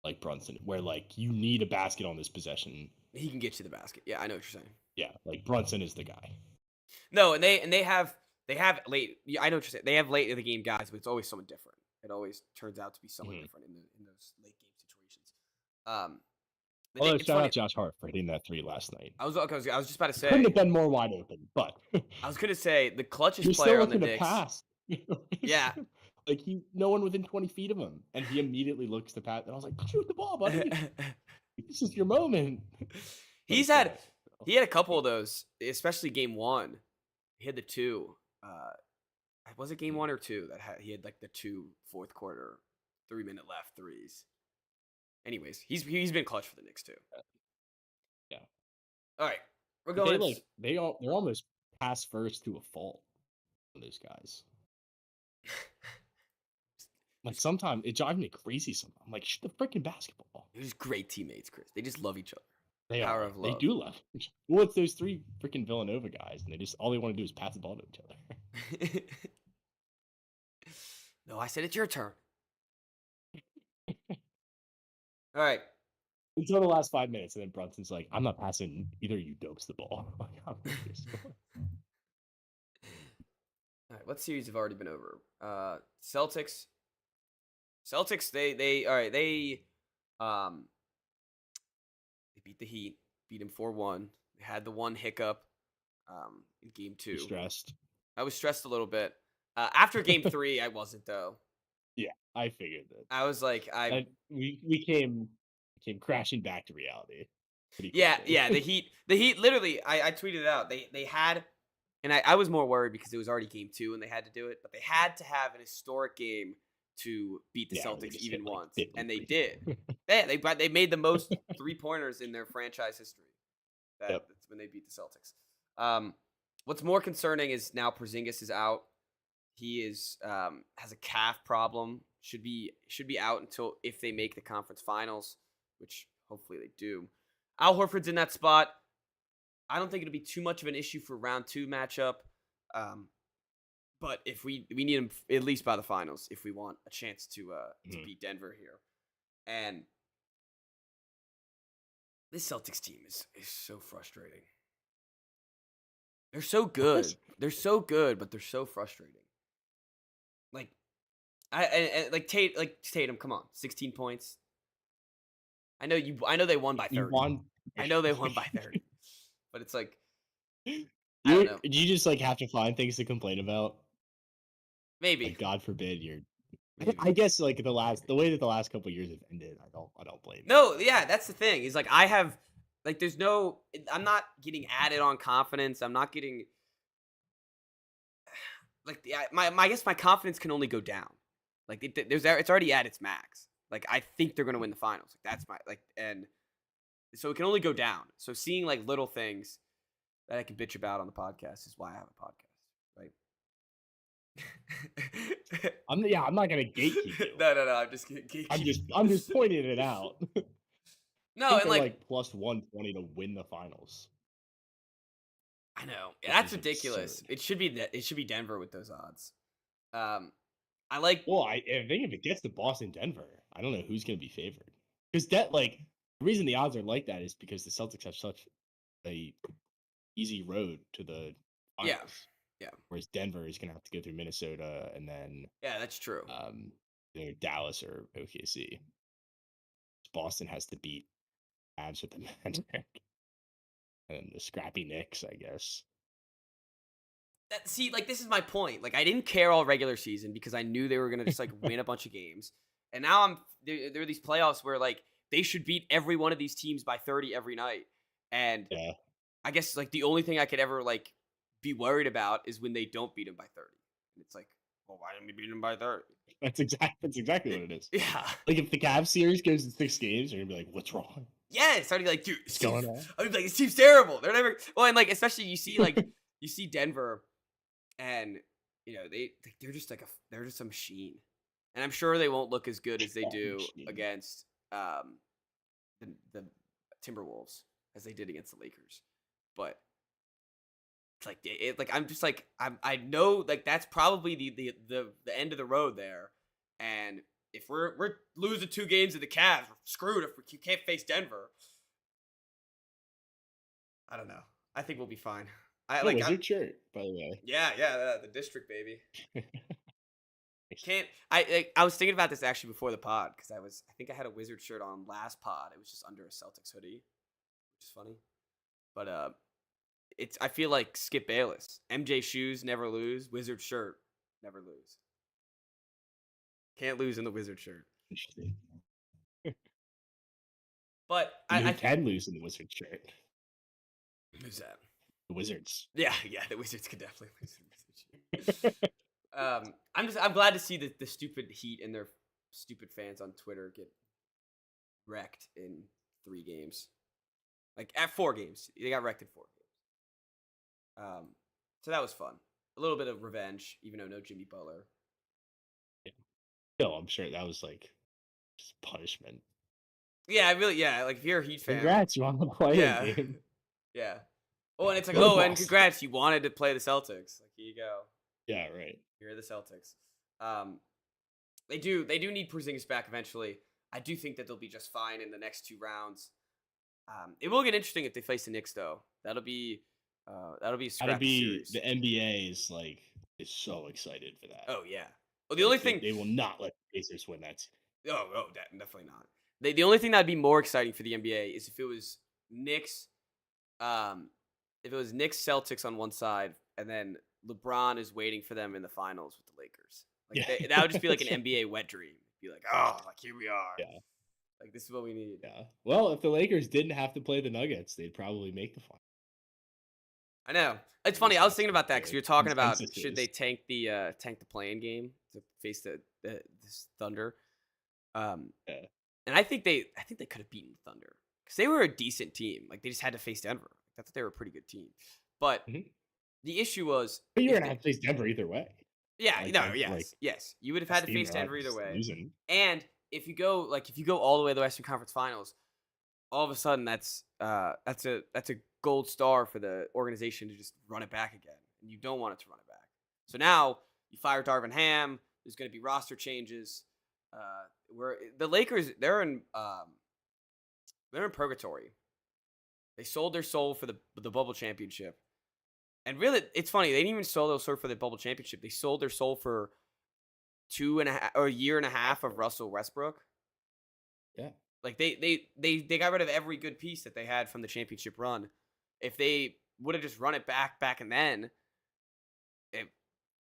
like Brunson, where like you need a basket on this possession. he can get you the basket. Yeah, I know what you're saying. Yeah, like Brunson is the guy. No, and they have late. Yeah, I know what you're saying. They have late in the game guys, but it's always someone different. It always turns out to be someone Mhm. different in those late game situations. The Although Knicks- it's shout funny. out Josh Hart for hitting that 3 last night. I was just about to say. Couldn't have been more wide open, but I was gonna say the clutchest you're player still on the looking to Knicks. pass. Yeah. Like no one within 20 feet of him, and he immediately looks to pass, and I was like, "Shoot the ball, buddy! This is your moment." But He it's had not. a couple of those, especially game 1. He had the 2. Was it game 1 or 2 that he had like the 2 fourth quarter 3-minute left threes. Anyways, he's been clutch for the Knicks too. Yeah. All right, we're But going. they're almost pass first to a fault on those guys. Like sometimes it drives me crazy. Sometimes I'm like, shoot the freaking basketball. They're just great teammates, Chris. They just love each other. They Power are. of They love. do love. Well, it's those 3 freaking Villanova guys, and they just all they want to do is pass the ball to each other. No, I said it's your turn. All right. Until the last 5 minutes, and then Brunson's like, "I'm not passing either. Of you dopes the ball." Like, I'm like, "This score." All right, what series have already been over? Celtics. Celtics, they all right, they beat the Heat, beat him 4-1. They had the one hiccup in game 2. You stressed. I was stressed a little bit. After game 3, I wasn't though. Yeah, I figured that. I was like We came crashing back to reality. Yeah, quickly. yeah, the Heat literally I tweeted it out. They had, and I was more worried because it was already game 2 and they had to do it, but they had to have an historic game to beat the Yeah, they Celtics just even hit, like, once, 50 and they threes. did. They made the most 3-pointers in their franchise history. That's when they beat the Celtics. What's more concerning is now Porzingis is out. He is has a calf problem. Should be out until if they make the conference finals, which hopefully they do. Al Horford's in that spot. I don't think it'll be too much of an issue for round 2 matchup. But if we need him at least by the finals if we want a chance to beat Denver here. And this Celtics team is so frustrating. They're so good. They're so good, but they're so frustrating. Like like Tatum, come on, 16 points. I know they won by 30. You won. I know they won by 30. But it's like I You don't know. just like have to find things to complain about. Maybe. Like, God forbid you're. Maybe. I guess like the way that the last couple of years have ended, I don't blame. No, yeah, that's the thing. Is like I have like there's no I'm not getting added on confidence. I'm not getting like I guess my confidence can only go down. Like it's already at its max. Like I think they're gonna win the finals. Like that's my and so it can only go down. So seeing like little things that I can bitch about on the podcast is why I have a podcast, right? I'm not gonna gatekeep you. No. I'm just kidding. I'm just pointing it out. No, I think and they're like plus 120 to win the finals. I know Which that's is ridiculous. absurd. It should be Denver with those odds. I like. Well, I think if it gets to Boston, Denver, I don't know who's gonna be favored. Because that the reason the odds are like that is because the Celtics have such a easy road to the finals. Yeah. Whereas Denver is gonna have to go through Minnesota and then Yeah, that's true. Dallas or OKC. Boston has to beat Avs with the Magic and the scrappy Knicks, I guess. See, like this is my point. Like I didn't care all regular season because I knew they were gonna just like win a bunch of games, and now there are these playoffs where like they should beat every one of these teams by 30 every night, and Yeah. I guess like the only thing I could ever like be worried about is when they don't beat them by 30, and it's like, well, why didn't we beat them by 30? That's exactly what it is. Yeah. Like if the Cavs series goes to 6 games, you're gonna be like, "What's wrong? Yeah, it's starting to be like, dude, What's going on?" I was like, it seems terrible. They're never well, and like especially you see like you see Denver, and you know they're just they're just a machine, and I'm sure they won't look as good as they do Machine. against the Timberwolves as they did against the Lakers, but like I'm just like I know like that's probably the end of the road there, and if we're losing 2 games to the Cavs, we're screwed if we can't face Denver. I don't know. I think we'll be fine. Wizard shirt, by the way. Yeah, the district baby. I was thinking about this actually before the pod because I think I had a Wizard shirt on last pod. It was just under a Celtics hoodie, which is funny. But I feel like Skip Bayless. MJ shoes never lose. Wizard shirt never lose. Can't lose in the Wizard shirt. Interesting. But I can lose in the Wizard shirt. Who's that? The Wizards. Yeah, the Wizards could definitely lose in the Wizard shirt. I'm glad to see the stupid Heat and their stupid fans on Twitter get wrecked in 3 games. Like at 4 games. They got wrecked in 4 games. So that was fun. A little bit of revenge, even though no Jimmy Butler. Yeah. still, I'm sure that was like just punishment. Yeah, like if you're a Heat fan, Congrats, you won the play-in yeah, game. yeah. Oh, and it's like, Go oh, and Boston. congrats, you wanted to play the Celtics. Like, here you go. Yeah, right. You're the Celtics. They do need Porzingis back eventually. I do think that they'll be just fine in the next 2 rounds. It will get interesting if they face the Knicks, though. That'll be a That'd scrappy be series. the NBA is so excited for that. Oh yeah. Well, the Like, only thing they will not let the Pacers win that. definitely not. The only thing that'd be more exciting for the NBA is if it was Knicks, Celtics on one side, and then LeBron is waiting for them in the finals with the Lakers. Like Yeah. that would just be like an NBA wet dream. Be like, oh, like here we are. Yeah. Like this is what we need. Yeah. Well, if the Lakers didn't have to play the Nuggets, they'd probably make the final. I know. It's funny. I was thinking about that because you're talking about should they tank the play-in game to face this Thunder. Yeah. And I think they could have beaten Thunder because they were a decent team. Like they just had to face Denver. I thought they were a pretty good team. But the issue was But you're gonna have to face Denver either way. Yeah, Like, no, like- yes, like, yes. You would have had to face Steam Denver either Rock's way. losing. And if you go all the way to the Western Conference Finals, all of a sudden that's a gold star for the organization to just run it back again. And you don't want it to run it back. So now you fire Darvin Ham. There's going to be roster changes. Where the Lakers they're in purgatory. They sold their soul for the bubble championship. And really, it's funny. They didn't even sell their soul for the bubble championship. They sold their soul for a year and a half of Russell Westbrook. Yeah. Like they got rid of every good piece that they had from the championship run. If they would have just run it back and then,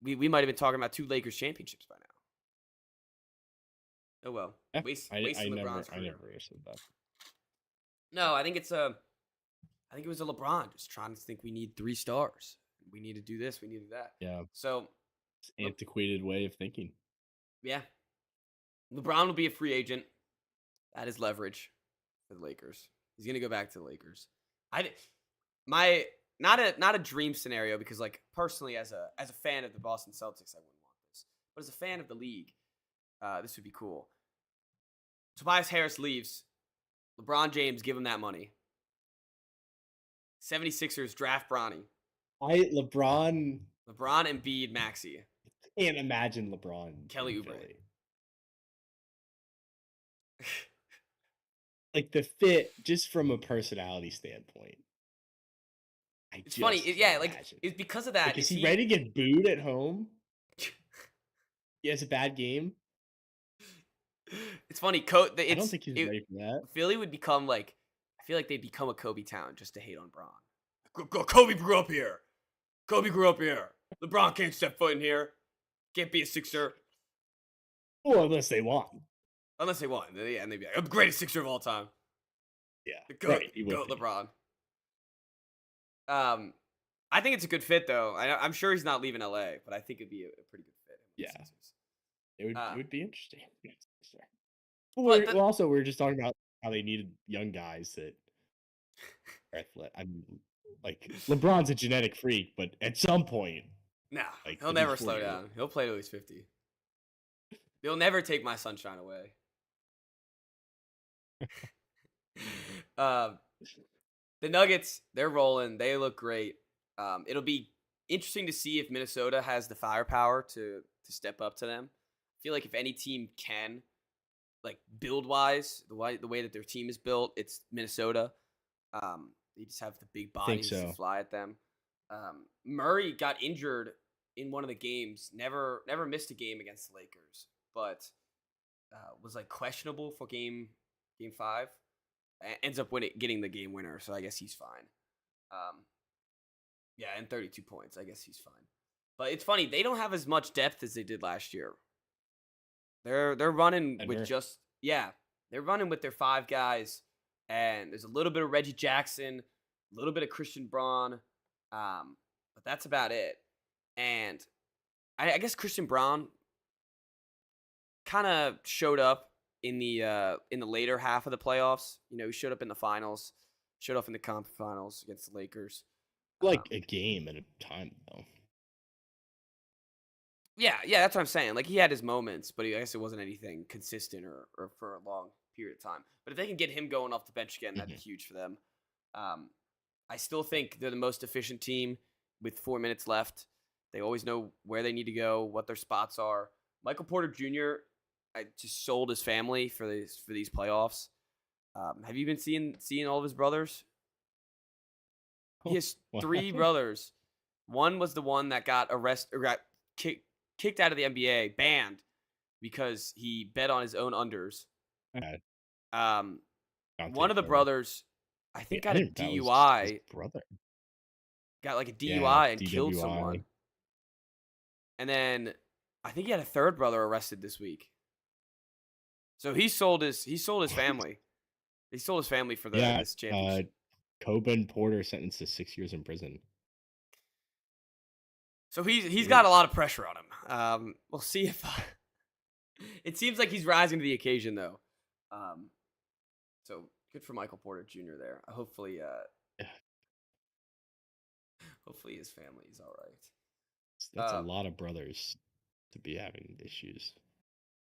we might have been talking about 2 Lakers championships by now. Oh well. Yeah, Wasting I LeBron's career. never said that. No, I think it was a LeBron just trying to think we need 3 stars. We need to do this. We need to do that. Yeah. So It's an antiquated way of thinking. yeah, LeBron will be a free agent. That is leverage for the Lakers. He's gonna go back to the Lakers. Not a dream scenario because like personally as a fan of the Boston Celtics, I wouldn't want this. But as a fan of the league, this would be cool. Tobias Harris leaves. LeBron James give him that money. 76ers draft Bronny. LeBron Embiid, Maxey. Can't imagine LeBron. Kelly in Oubre. Philly. Like the fit, just from a personality standpoint. It's funny. It's because of that. Like, is he ready to get booed at home? He has a bad game. It's funny. I don't think he's ready for that. Philly would become like, I feel like they'd become a Kobe town just to hate on Bron. Kobe grew up here. LeBron can't step foot in here. Can't be a Sixer. Well, unless they want. Unless they want. Yeah, and they'd be like, I'm the greatest Sixer of all time. Yeah. The GOAT, Right, he would GOAT be. LeBron. I think it's a good fit, though. I'm sure he's not leaving LA, but I think it'd be a pretty good fit. Yeah. Sixers. It would be interesting. But Also, we were just talking about how they needed young guys that are athletic. I mean, like LeBron's a genetic freak, but at some point, Nah, like, he'll if never he's slow 40. down. He'll play till he's 50. They'll never take my sunshine away. The Nuggets, they're rolling. They look great. It'll be interesting to see if Minnesota has the firepower to step up to them. I feel like if any team can, like build-wise, the way that their team is built, it's Minnesota. They just have the big bodies to fly at them. Murray got injured in one of the games. Never missed a game against the Lakers, but was like questionable for game 5. Ends up getting the game winner, so I guess he's fine. Yeah, and 32 points. I guess he's fine. But it's funny, they don't have as much depth as they did last year. They're running with they're running with their 5 guys, and there's a little bit of Reggie Jackson, a little bit of Christian Braun, but that's about it. And I guess Christian Braun kind of showed up in the later half of the playoffs. You know, he showed up in the finals, showed up in the conference finals against the Lakers. Like a game at a time, though. Yeah, that's what I'm saying. Like he had his moments, but I guess it wasn't anything consistent or for a long period of time. But if they can get him going off the bench again, that'd be Mhm. huge for them. Um, I still think they're the most efficient team with 4 minutes left. They always know where they need to go, what their spots are. Michael Porter Jr. I just sold his family for these playoffs. Have you been seeing all of his brothers? He has What 3 happened? brothers. One was the one that got arrested or got kicked out of the NBA, banned because he bet on his own unders. Uh, Um, Dante one of the Turner. brothers, I think, got a That was his DUI. brother. Got like a Yeah, DUI and killed DWI. someone. And then I think he had a third brother arrested this week. So he sold his family. He sold his family for Yeah, this championship. Coben Porter sentenced to 6 years in prison. So he's got a lot of pressure on him. We'll see if it seems like he's rising to the occasion though. So good for Michael Porter Jr. there. Hopefully, hopefully his family is all right. That's a lot of brothers to be having issues.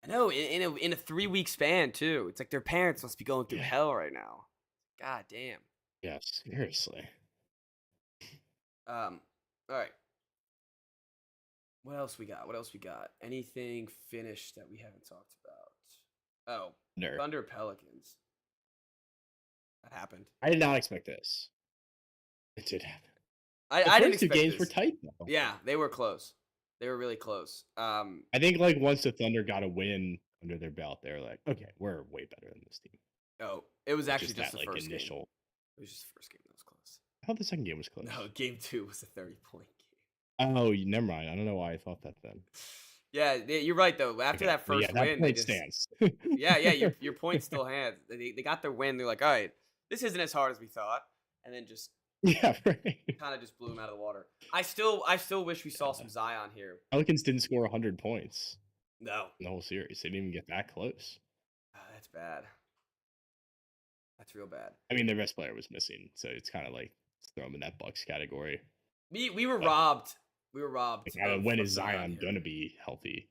I know in a 3-week span too. It's like their parents must be going through hell right now. God damn. Yeah, seriously. All right. What else we got? Anything finished that we haven't talked about? Oh, No. Thunder Pelicans. That happened. I did not expect this. It did happen. I didn't First two expect games this. were tight though. Yeah, they were close. They were really close. I think like once the Thunder got a win under their belt, they were like, okay, we're way better than this team. Oh, it was actually just that the like first initial. game. It was just the first game that was close. I thought the second game was close. No, game 2 was a 30-point game. Oh, never mind. I don't know why I thought that then. Yeah, you're right though. After that first win, they just stands. your point still hands. They got their win. They're like, all right, this isn't as hard as we thought, and then just Yeah, right. kind of just blew him out of the water. I still wish we saw some Zion here. Pelicans didn't score 100 points No, in the whole series. They didn't even get that close. that's bad. That's real bad. I mean, their best player was missing, so it's kind of like throw them in that Bucks category. We were robbed. We were robbed. When of is Zion here. gonna be healthy?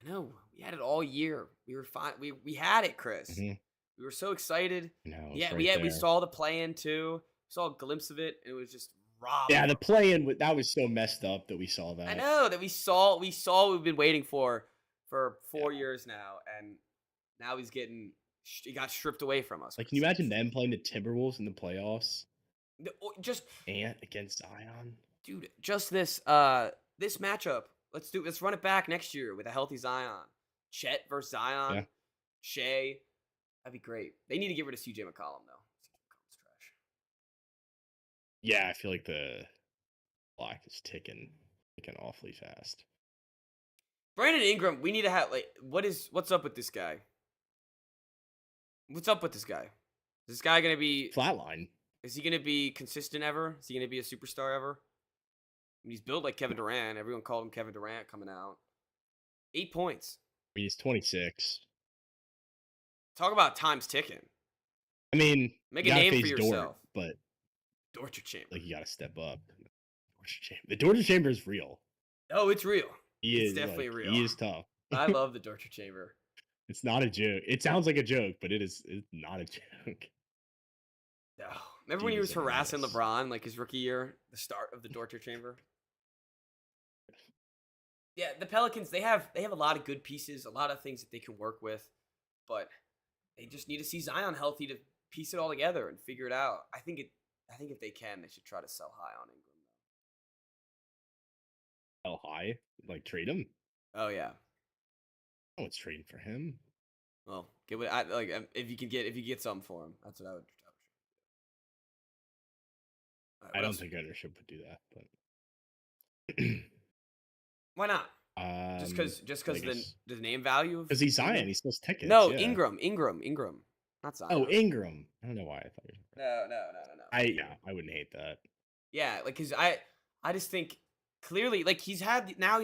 No, we had it all year. We were fine. We had it, Chris. Mm-hmm. We were so excited. No, Yeah, right we saw the play-in too. We saw a glimpse of it, and it was just robbed. Yeah, the play-in that was so messed up that we saw that. I know that we saw what we've been waiting for 4 years now, and now he got stripped away from us. Like, can you imagine them playing the Timberwolves in the playoffs? Just and against Zion, dude, just this matchup. Let's run it back next year with a healthy Zion. Chet versus Zion. Yeah. Shea. That'd be great. They need to get rid of CJ McCollum though. CJ McCollum's trash. Yeah, I feel like the clock is ticking awfully fast. Brandon Ingram, we need to have what's up with this guy? What's up with this guy? Is this guy gonna be Flatline. Is he gonna be consistent ever? Is he gonna be a superstar ever? I mean, he's built like Kevin Durant. Everyone called him Kevin Durant coming out. 8 points. I mean, he's 26. Talk about time's ticking. I mean, Make you a gotta name face for yourself. Dort, but Dorcher Chamber. like you gotta step up. The Dorcher Chamber is real. Oh, it's real. It's definitely real. He is tough. I love the Dorcher Chamber. It's not a joke. It sounds like a joke, but it's not a joke. No. Remember when he was Jesus, harassing yes. LeBron like his rookie year, the start of the Dorcher Chamber? Yeah, the Pelicans, they have a lot of good pieces, a lot of things that they can work with, but they just need to see Zion healthy to piece it all together and figure it out. I think if they can, they should try to sell high on Ingram though. How high? Like trade him? Oh yeah. Oh, it's trading for him. Well, if you get something for him, that's what I would. All right, I what don't else? think ownership would do that, but Why not? Just because the name value of because he's Zion, he's supposed to tickets. No, yeah. Ingram, not Zion. Oh, Ingram. I don't know why I thought. No. I wouldn't hate that. Yeah, like because I just think clearly like he's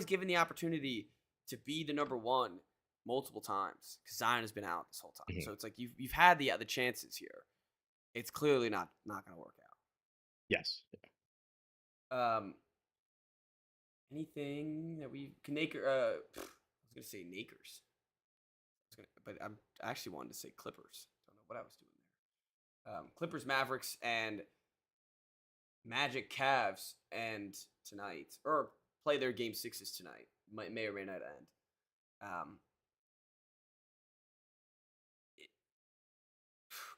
given the opportunity to be the number one multiple times because Zion has been out this whole time. Mhm. So it's like you've had the chances here. It's clearly not going to work out. Yes. And Anything that we can I was gonna say Nakers, but I actually wanted to say Clippers. Don't know what I was doing there. Clippers, Mavericks, and Magic, Cavs, and tonight, or play their game sixes tonight. May or may not end.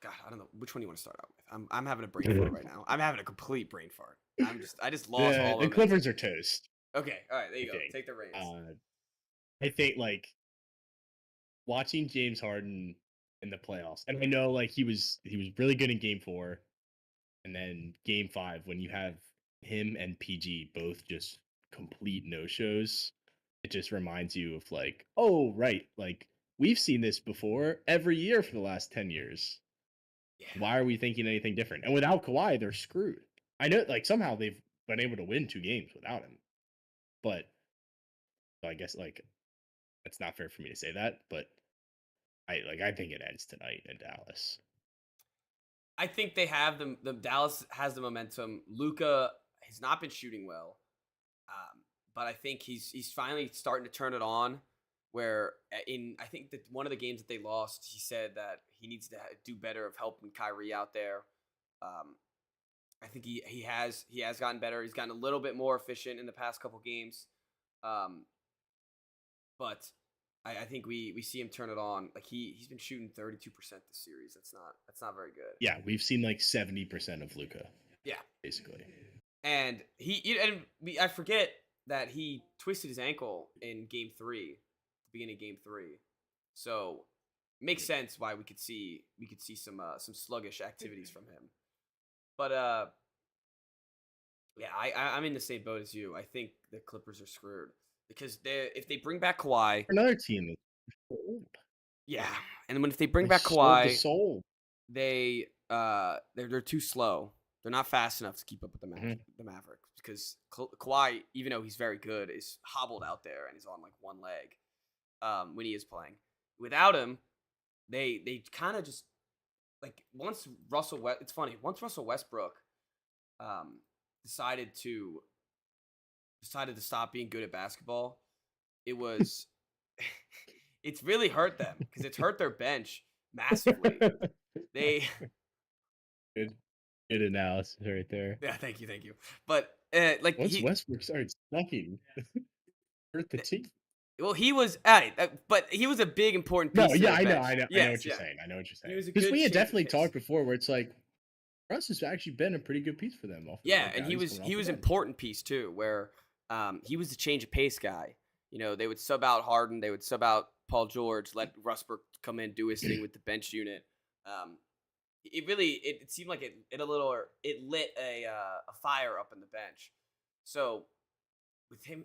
God, I don't know which one you want to start out with. I'm having a brain fart right now. I'm having a complete brain fart. I just lost all The momentum. Clippers are toast. Okay, all right, there you go. think. Take the reins. I think like watching James Harden in the playoffs, and I know like he was really good in Game 4, and then Game 5 when you have him and PG both just complete no shows. It just reminds you of like, oh right, like we've seen this before every year for the last 10 years. Yeah. Why are we thinking anything different? And without Kawhi, they're screwed. I know, like somehow they've been able to win 2 games without him, but so I guess like it's not fair for me to say that, but I think it ends tonight in Dallas. I think they have the Dallas has the momentum. Luka has not been shooting well, but I think he's finally starting to turn it on. Where I think that one of the games that they lost, he said that he needs to do better of helping Kyrie out there. I think he has gotten better. He's gotten a little bit more efficient in the past couple games, but I think we see him turn it on. Like he's been shooting 32% this series. That's not very good. Yeah, we've seen like 70% of Luka. Yeah, basically. And I forget that he twisted his ankle in Game 3, the beginning of Game 3. So it makes sense why we could see some sluggish activities from him. But yeah, I'm in the same boat as you. I think the Clippers are screwed because if they bring back Kawhi, Another team that's old. Yeah, and if they bring back Kawhi, soul. they're too slow. They're not fast enough to keep up with the Mavericks because Kawhi, even though he's very good, is hobbled out there and he's on like one leg when he is playing. Without him, they kind of just like once Russell Westbrook decided to stop being good at basketball, it was it's really hurt them because it's hurt their bench massively. They good analysis right there. Yeah, thank you. But like once Westbrook started sucking, hurt the team. Well, he was, but he was a big important piece. No, yeah, I know what you're saying. Because we had definitely talked before, where it's like Russ has actually been a pretty good piece for them. Yeah, and he was important piece too, where he was the change of pace guy. You know, they would sub out Harden, they would sub out Paul George, let Westbrook come in, do his thing with the bench unit. It seemed like it lit a fire up in the bench. So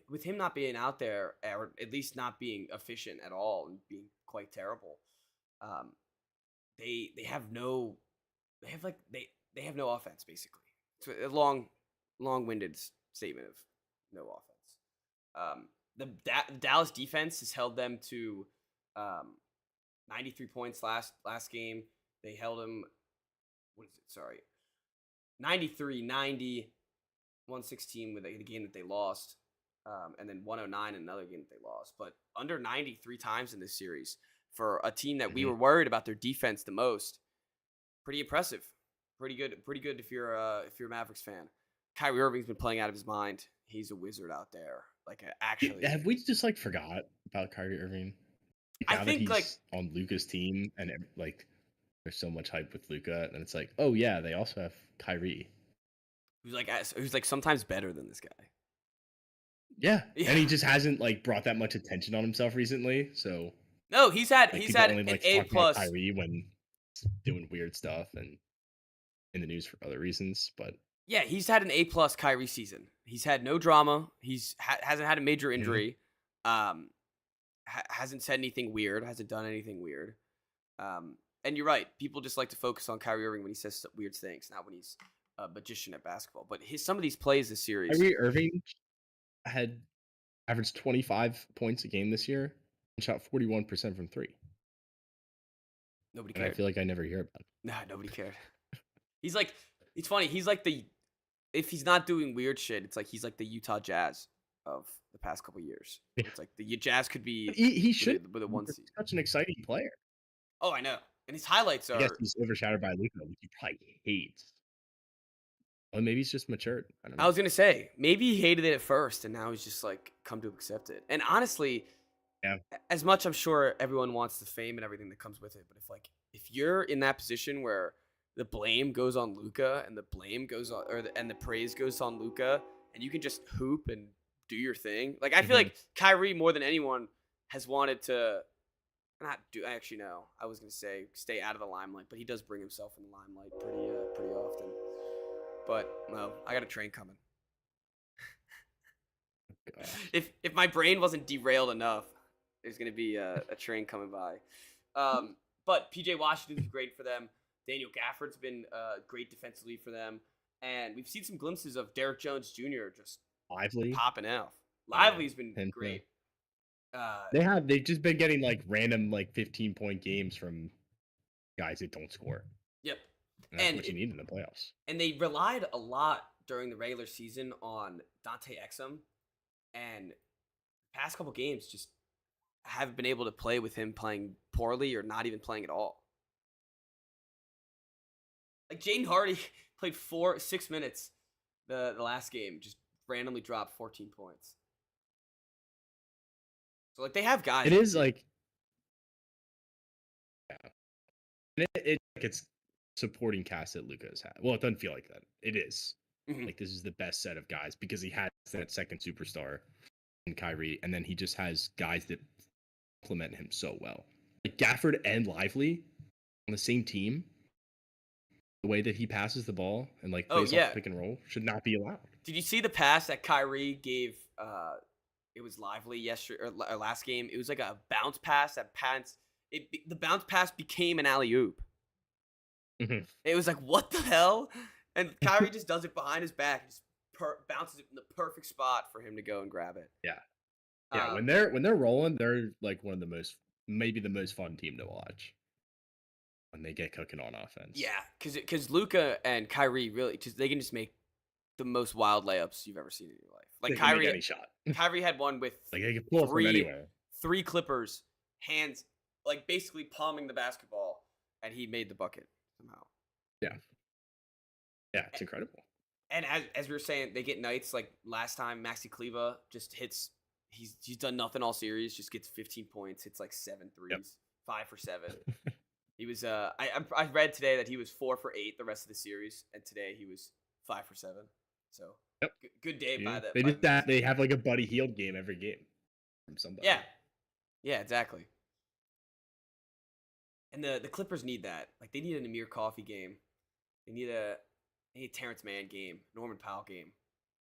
with him not being out there, or at least not being efficient at all and being quite terrible, they have no offense basically. It's a long-winded statement of no offense. The Dallas defense has held them to 93 points last game. They held them 93, 90, 116 with the game that they lost, and then 109 in another game that they lost. But under 93 times in this series for a team that we were worried about their defense the most. Pretty impressive. Pretty good if you're a Mavericks fan. Kyrie Irving's been playing out of his mind. He's a wizard out there. Like actually, have we just like forgot about Kyrie Irving? Now I think that he's on Luka's team, and like there's so much hype with Luka, and it's like, oh yeah, they also have Kyrie, who's like sometimes better than this guy. Yeah, and he just hasn't like brought that much attention on himself recently. So no, he's had only, an A+. Kyrie when doing weird stuff and in the news for other reasons, but yeah, he's had an A+ Kyrie season. He's had no drama. He's hasn't had a major injury. Hasn't said anything weird. Hasn't done anything weird. And you're right. People just like to focus on Kyrie Irving when he says weird things, not when he's a magician at basketball. But some of these plays this series. Kyrie Irving had averaged 25 points a game this year and shot 41% from three. Nobody cared. And I feel like I never hear about it. Nah, nobody cared. He's like, it's funny. He's like if he's not doing weird shit, it's like he's like the Utah Jazz. of the past couple years. It's like the Jazz could be He should with a one he's seed. such an exciting player. Oh, I know. And his highlights I guess are. he's overshadowed by Luka, which he probably hates. Or maybe he's just matured. I don't I know. was gonna say maybe he hated it at first, and now he's just like come to accept it. And honestly, Yeah. as much I'm sure everyone wants the fame and everything that comes with it, but if you're in that position where the blame goes on Luka and the blame goes on and the praise goes on Luka, and you can just hoop and do your thing. Like I feel Mhm. like Kyrie more than anyone has wanted to not do. Actually, no, I was gonna say stay out of the limelight, but he does bring himself in the limelight pretty often. But no, I got a train coming. Gosh. If my brain wasn't derailed enough, there's gonna be a train coming by. But PJ Washington's great for them. Daniel Gafford's been great defensively for them, and we've seen some glimpses of Derrick Jones Jr. just Lively. popping off. Yeah, Lively's been Penta. great. They've just been getting like random like 15-point games from guys that don't score. Yep. And that's And what you need in the playoffs. And they relied a lot during the regular season on Dante Exum, and past couple games just haven't been able to play with him playing poorly or not even playing at all. Like Jaden Hardy played 6 minutes the last game, just randomly dropped 14 points. So like they have guys. It is like, yeah, and it's supporting cast that Luka has had. Well, it doesn't feel like that. It is. Mhm. Like this is the best set of guys because he has that second superstar in Kyrie, and then he just has guys that complement him so well. Like Gafford and Lively on the same team. The way that he passes the ball and like plays off pick and roll should not be allowed. Did you see the pass that Kyrie gave? It was Lively yesterday or last game. It was like a bounce pass that the bounce pass became an alley oop. Mhm. It was like, what the hell? And Kyrie just does it behind his back, just bounces it in the perfect spot for him to go and grab it. Yeah. Yeah, Um, when they're rolling, they're like one of the maybe the most fun team to watch when they get cooking on offense. yeah, because Luka and Kyrie really they can just make the most wild layups you've ever seen in your life. Like They can make Kyrie, any shot. Kyrie had one with Like they can pull it from anywhere. three Clippers, hands like basically palming the basketball, and he made the bucket somehow. Yeah, it's incredible. And as we were saying, they get nights like last time. Maxi Kleba just hits. He's done nothing all series. Just gets 15 points. Hits like 7 threes, Yep. 5 for 7. He was. I read today that he was 4 for 8 the rest of the series, and today he was 5 for 7. So Yep. good day by Yeah. the. They by did the that. They have like a Buddy Hield game every game from somebody. Yeah, exactly. And the Clippers need that. Like they need an Amir Coffee game. They need a Terrence Mann game, Norman Powell game.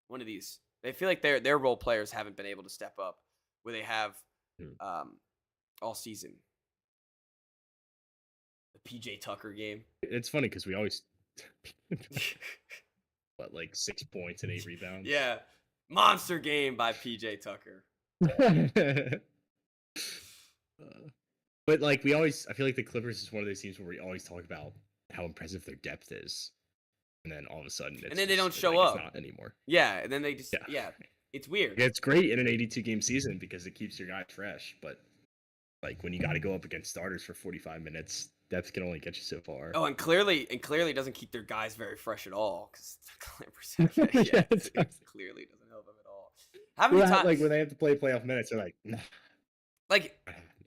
One of these. They feel like their role players haven't been able to step up where they have all season. The PJ Tucker game. It's funny because we always what like 6 points and 8 rebounds. Yeah. Monster game by PJ Tucker. But like I feel like the Clippers is one of those teams where we always talk about how impressive their depth is, and then all of a sudden, And then they don't it's show like up. It's not anymore. Yeah, and then they just Yeah. yeah. It's weird. It's great in an 82-game season because it keeps your guys fresh, but like when you got to go up against starters for 45 minutes, depth can only get you so far. Oh, and clearly doesn't keep their guys very fresh at all because the Clippers have it clearly doesn't help them at all. How many times? Like when they have to play playoff minutes, they're like, nah. Like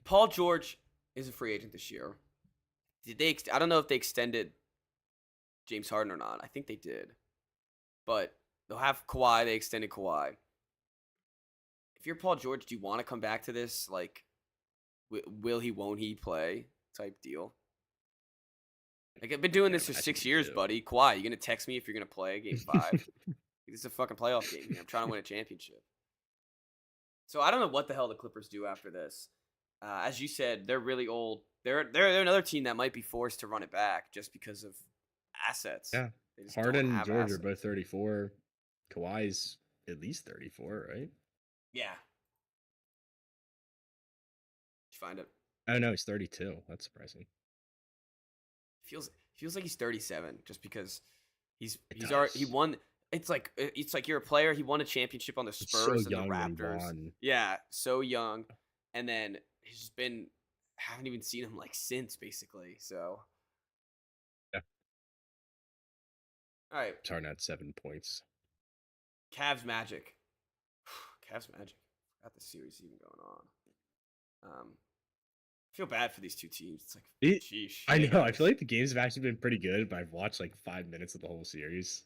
Paul George is a free agent this year. Did they? I don't know if they extended James Harden or not. I think they did, but they'll have Kawhi. They extended Kawhi. If you're Paul George, do you want to come back to this? Like, will he? Won't he play? Type deal. Like I've been doing this for imagine 6 you years, do. buddy. Kawhi, you gonna text me if you're gonna play Game 5? This is a fucking playoff game here. I'm trying to win a championship. So I don't know what the hell the Clippers do after this. As you said, they're really old. They're another team that might be forced to run it back just because of assets. Yeah. They just don't Harden and have George assets. are both 34. Kawhi's at least 34, right? Yeah. Did you find it? Oh no, he's 32. That's surprising. Feels like he's 37 just because he's It already does. he won. it's like you're a player. He won a championship on the He's so Spurs and the young when he Raptors. won. Yeah, so young, and then he's just been haven't even seen him like since basically. So Yeah. all right, Harden had 7 points. Cavs Magic. Cavs Magic. Got the series even going on. I feel bad for these two teams. It's like, sheesh. I know. I feel like the games have actually been pretty good, but I've watched like 5 minutes of the whole series.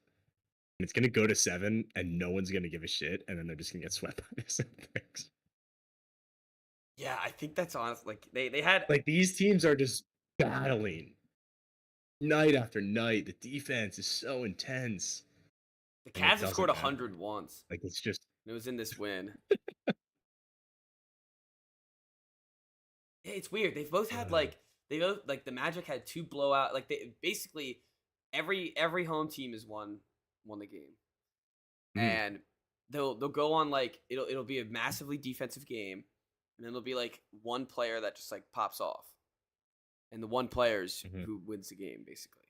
And it's gonna go to 7, and no one's gonna give a shit, and then they're just gonna get swept by the Celtics. Yeah, I think that's honest. Like they had Like these teams are just battling night after night. The defense is so intense. the and it Cavs have doesn't scored matter. 100 once. Like it's just It was in this win. Yeah, it's weird. They've both had like the Magic had 2 blowout. Like they basically every home team has won the game, and they'll go on like it'll be a massively defensive game, and then there'll be like one player that just like pops off, and the one player's who wins the game basically.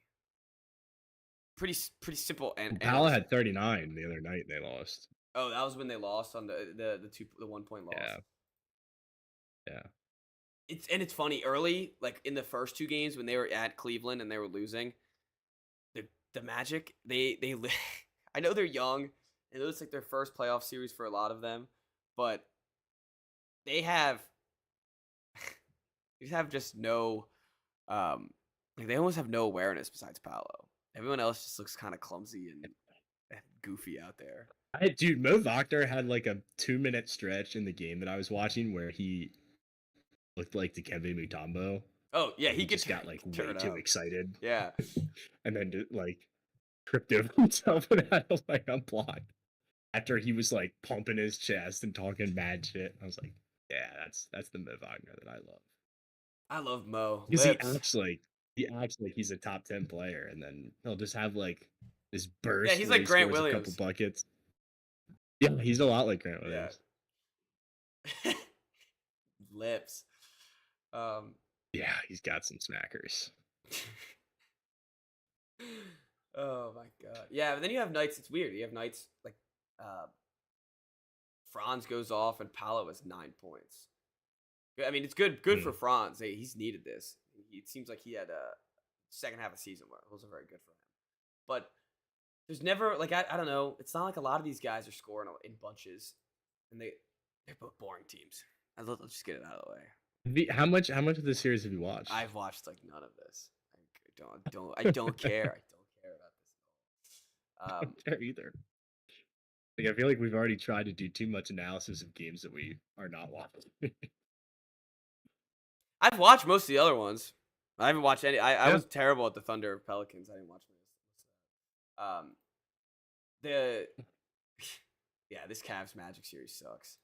Pretty simple. And Pala had 39 the other night. They lost. Oh, that was when they lost on the 1 point loss. Yeah. It's funny early, like in the first 2 games when they were at Cleveland and they were losing. The Magic, they I know they're young, and it looks like their first playoff series for a lot of them, but they have just no like they almost have no awareness besides Paolo. Everyone else just looks kind of clumsy and goofy out there. Dude, Mo Wagner had like a 2-minute stretch in the game that I was watching where he looked like Dikembe Mutombo. Oh yeah, he just got like way too excited. Yeah, and then like tripped over himself and had to like unblock after he was like pumping his chest and talking mad shit. I was like, yeah, that's the Mo Wagner that I love. I love Mo because he acts like he's a top 10 player, and then he'll just have like this burst. Yeah, he's where like he Grant scores Williams. A couple buckets. Yeah, he's a lot like Grant Williams. Yeah. Lips. Yeah, he's got some smackers. Oh my god. Yeah, but then you have nights. It's weird. You have nights like Franz goes off and Paolo has 9 points. I mean, it's good for Franz. Hey, he's needed this. It seems like he had a second half of season where it wasn't very good for him. But there's never like I don't know. It's not like a lot of these guys are scoring in bunches, and they're both boring teams. Let's just get it out of the way. How much of the series have you watched? I've watched like none of this. I don't care. I don't care about this at all. I don't care either. Like, I feel like we've already tried to do too much analysis of games that we are not watching. I've watched most of the other ones. I haven't watched any. I was terrible at the Thunder Pelicans. I didn't watch this. This Cavs Magic series sucks.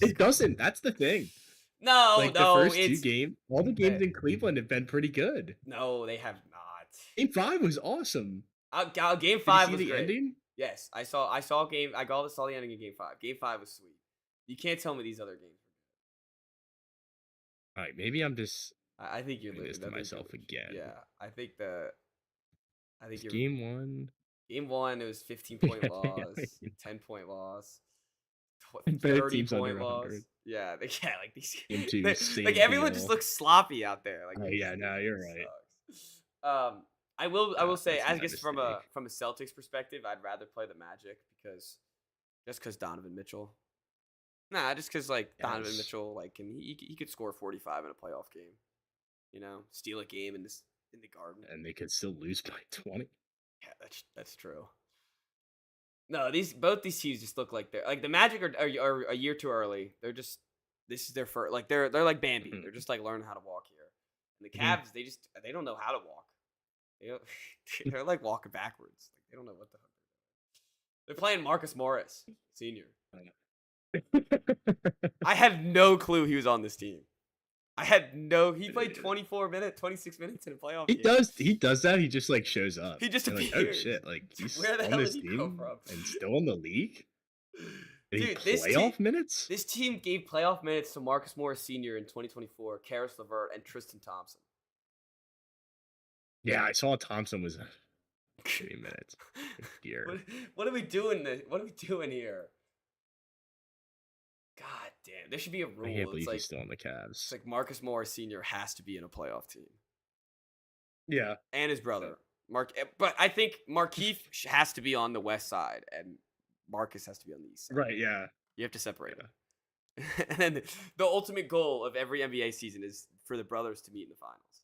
It doesn't. That's the thing. No, like the first 2 games, all the games in Cleveland have been pretty good. No, they have not. Game 5 was awesome. Game 5 was the great. ending. Yes, I saw game. I saw the ending of Game 5. Game 5 was sweet. You can't tell me these other games. All right, maybe I'm just. I think you're doing this to myself again. Yeah, I think you're Game 1. Game 1, it was 15-point loss, 10-point loss, 30-point loss. Yeah, like these. Game 2, like everyone just looks sloppy out there. Like, oh yeah, no, you're right. I will say, I guess mistake. from a Celtics perspective, I'd rather play the Magic because Donovan Mitchell. Nah, just because Donovan Mitchell, like he could score 45 in a playoff game. You know, steal a game in the Garden, and they could still lose by 20. Yeah, that's true. No, both these teams just look like they're like the Magic are a year too early. They're just this is their first like they're like Bambi. They're just like learning how to walk here. And the Cavs, they don't know how to walk. They're like walking backwards. Like they don't know what the fuck they're playing Marcus Morris, Sr. I had no clue he was on this team. He played 26 minutes in a playoff game. He does that. He just like shows up. He just appears. Like, oh shit! Like he's Where the on hell this did he come team from? and still in the league. Did he Dude, playoff minutes? This team gave playoff minutes to Marcus Morris Sr. in 2024, Karis LeVert, and Tristan Thompson. Yeah, I saw Thompson was Give me minutes. Here. What are we doing? What are we doing here? God damn! There should be a rule. I can't It's believe like he's still on the Cavs. it's like Marcus Morris Sr. has to be in a playoff team, Yeah. and his brother But I think Markeith has to be on the west side, and Marcus has to be on the east side. Right. Yeah. You have to separate them. And then the ultimate goal of every NBA season is for the brothers to meet in the finals.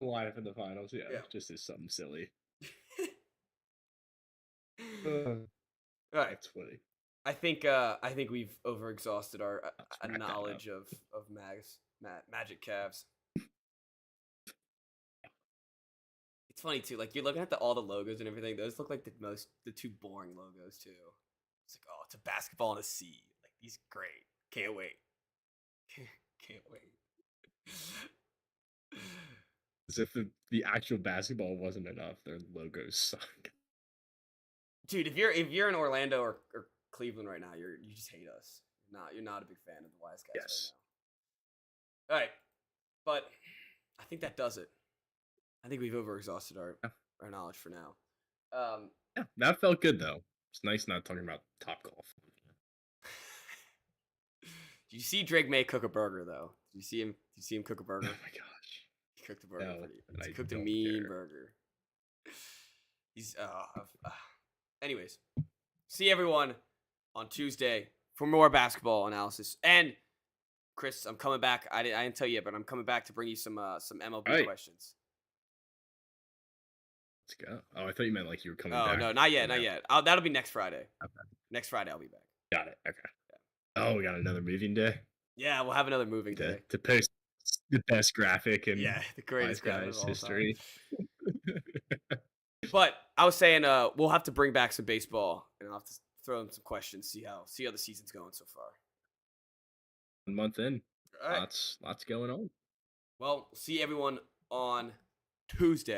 Line up in the finals. Yeah. Yeah. Just is something silly. All right. That's funny. I think we've overexhausted our wrap that knowledge of Magic Cavs. It's funny too. Like you're looking at all the logos and everything. Those look like the two boring logos too. It's like, oh, it's a basketball and a C. Like these great. Can't wait. Can't wait. As if the actual basketball wasn't enough, their logos suck. Dude, if you're in Orlando or Cleveland right now, you just hate us. You're not a big fan of the Wise Guys Yes. right now. All right, but I think that does it. I think we've overexhausted our knowledge for now. Yeah, that felt good though. It's nice not talking about Top Golf. Did you see Drake May cook a burger though? Did you see him cook a Oh burger? my gosh. He cooked a burger. No, and He I cooked a don't mean care. burger. He's anyways, see everyone on Tuesday for more basketball analysis. And Chris, I'm coming back. I didn't tell you yet, but I'm coming back to bring you some MLB Right. questions. Let's go. Oh, I thought you meant like you were coming Oh back. no, not yet, not No. yet. That'll be next Friday. Okay. Next Friday I'll be back. Got it. Okay. Oh, we got another moving day Yeah, we'll have another moving day. to post the best graphic in Yeah, the greatest Wise graphic Guys of all history. time. But I was saying, we'll have to bring back some baseball, and I'll have to throw in some questions, see how the season's going so far. 1 month in, All right. lots going on. Well, see everyone on Tuesday.